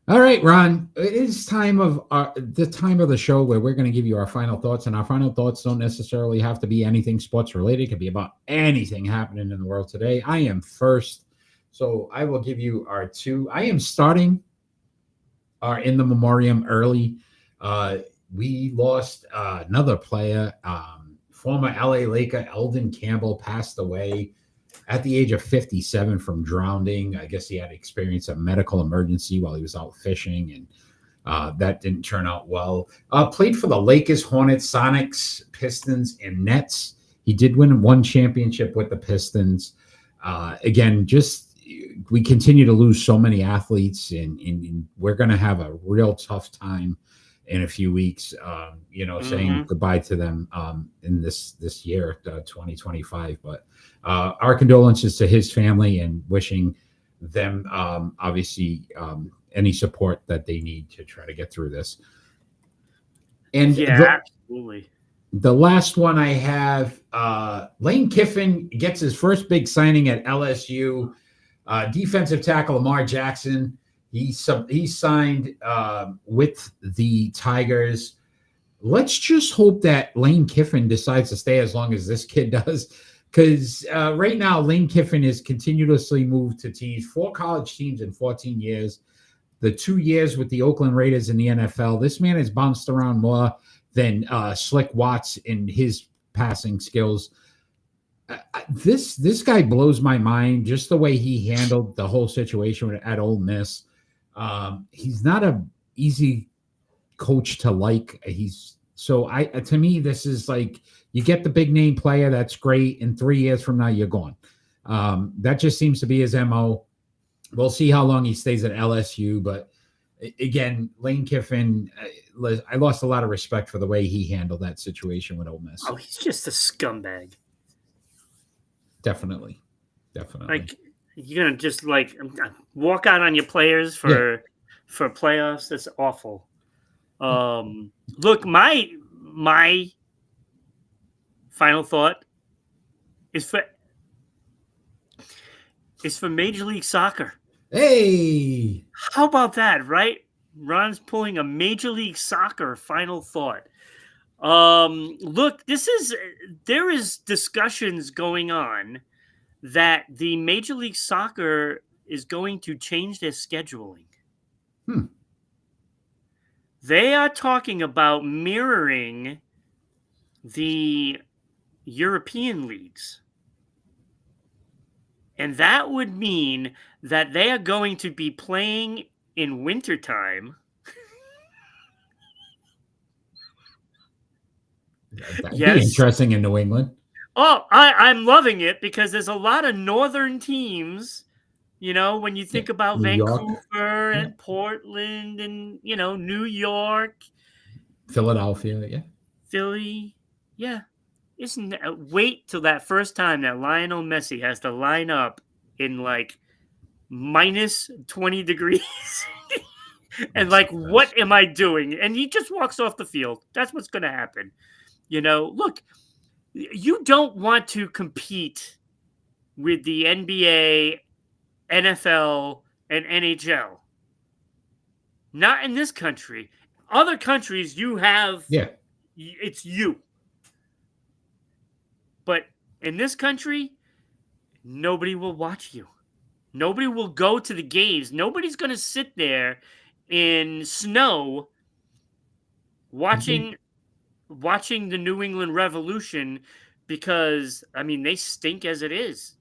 All right, Ron. It is time of the show where we're going to give you our final thoughts. And our final thoughts don't necessarily have to be anything sports related. It could be about anything happening in the world today. I am first. So I will give you our 2. I am starting our In the Memoriam early. We lost another player. Former LA Laker Eldon Campbell passed away at the age of 57 from drowning. I guess he had experienced a medical emergency while he was out fishing, and that didn't turn out well. Played for the Lakers, Hornets, Sonics, Pistons, and Nets. He did win 1 championship with the Pistons. Again, we continue to lose so many athletes, and we're going to have a real tough time in a few weeks, saying goodbye to them in this year, 2025. But our condolences to his family and wishing them, obviously, any support that they need to try to get through this. And absolutely. The last one I have, Lane Kiffin gets his first big signing at LSU. Defensive tackle Lamar Jackson. He signed with the Tigers. Let's just hope that Lane Kiffin decides to stay as long as this kid does, because right now Lane Kiffin has continuously moved to teams, 4 college teams in 14 years. The 2 years with the Oakland Raiders in the NFL, this man has bounced around more than Slick Watts in his passing skills. This guy blows my mind, just the way he handled the whole situation at Ole Miss. He's not a easy coach to like. To me, this is like, you get the big name player, that's great. In 3 years from now, you're gone. That just seems to be his MO. We'll see how long he stays at LSU. But again, Lane Kiffin, I lost a lot of respect for the way he handled that situation with Ole Miss. Oh, he's just a scumbag. Definitely. Like, you're gonna just like walk out on your players for playoffs. That's awful. Look, my final thought is for Major League Soccer. Hey, how about that, right? Ron's pulling a Major League Soccer final thought. Look, there is discussions going on that the Major League Soccer is going to change their scheduling. They are talking about mirroring the European leagues. And that would mean that they are going to be playing in wintertime. That'd be interesting in New England. Oh, I'm loving it because there's a lot of northern teams, when you think about New Vancouver and Portland and, New York. Philadelphia, Philly, Isn't that, wait till that first time that Lionel Messi has to line up in like minus 20 degrees. And like, what am I doing? And he just walks off the field. That's what's going to happen. Look, you don't want to compete with the NBA, NFL, and NHL. Not in this country. Other countries, you have, it's you. But in this country, nobody will watch you. Nobody will go to the games. Nobody's going to sit there in snow watching the New England Revolution because, they stink as it is.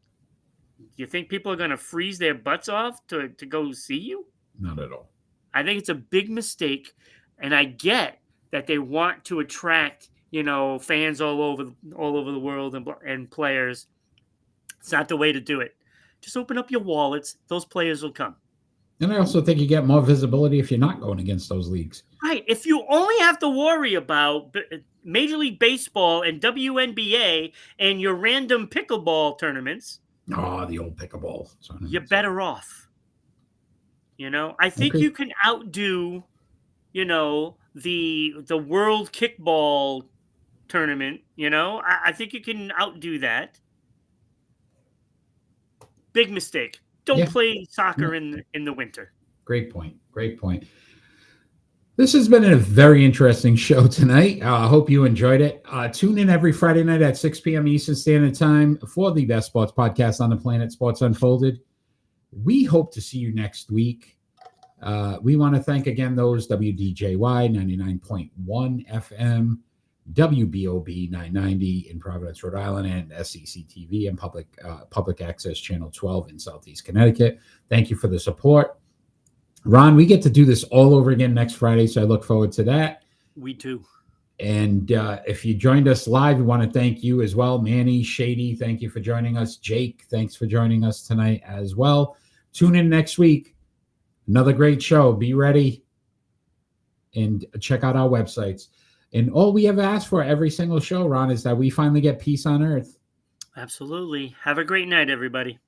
You think people are going to freeze their butts off to go see you? Not at all. I think it's a big mistake, and I get that they want to attract, fans all over the world and players. It's not the way to do it. Just open up your wallets. Those players will come. And I also think you get more visibility if you're not going against those leagues. Right. If you only have to worry about Major League Baseball and WNBA and your random pickleball tournaments. Oh, the old pickleball tournaments. You're better off. I think you can outdo, the World Kickball tournament. I think you can outdo that. Big mistake. Don't play soccer in the winter. Great point. This has been a very interesting show tonight. I hope you enjoyed it. Tune in every Friday night at 6 p.m. Eastern Standard Time for the best sports podcast on the planet, Sports Unfolded. We hope to see you next week. We want to thank again those WDJY 99.1 FM, WBOB 990 in Providence, Rhode Island, and SEC TV and Public Access Channel 12 in Southeast Connecticut. Thank you for the support. Ron, we get to do this all over again next Friday, so I look forward to that. We too. And if you joined us live, we want to thank you as well. Manny, Shady, thank you for joining us. Jake, thanks for joining us tonight as well. Tune in next week. Another great show. Be ready and check out our websites. And all we ever ask for every single show, Ron, is that we finally get peace on earth. Absolutely. Have a great night, everybody.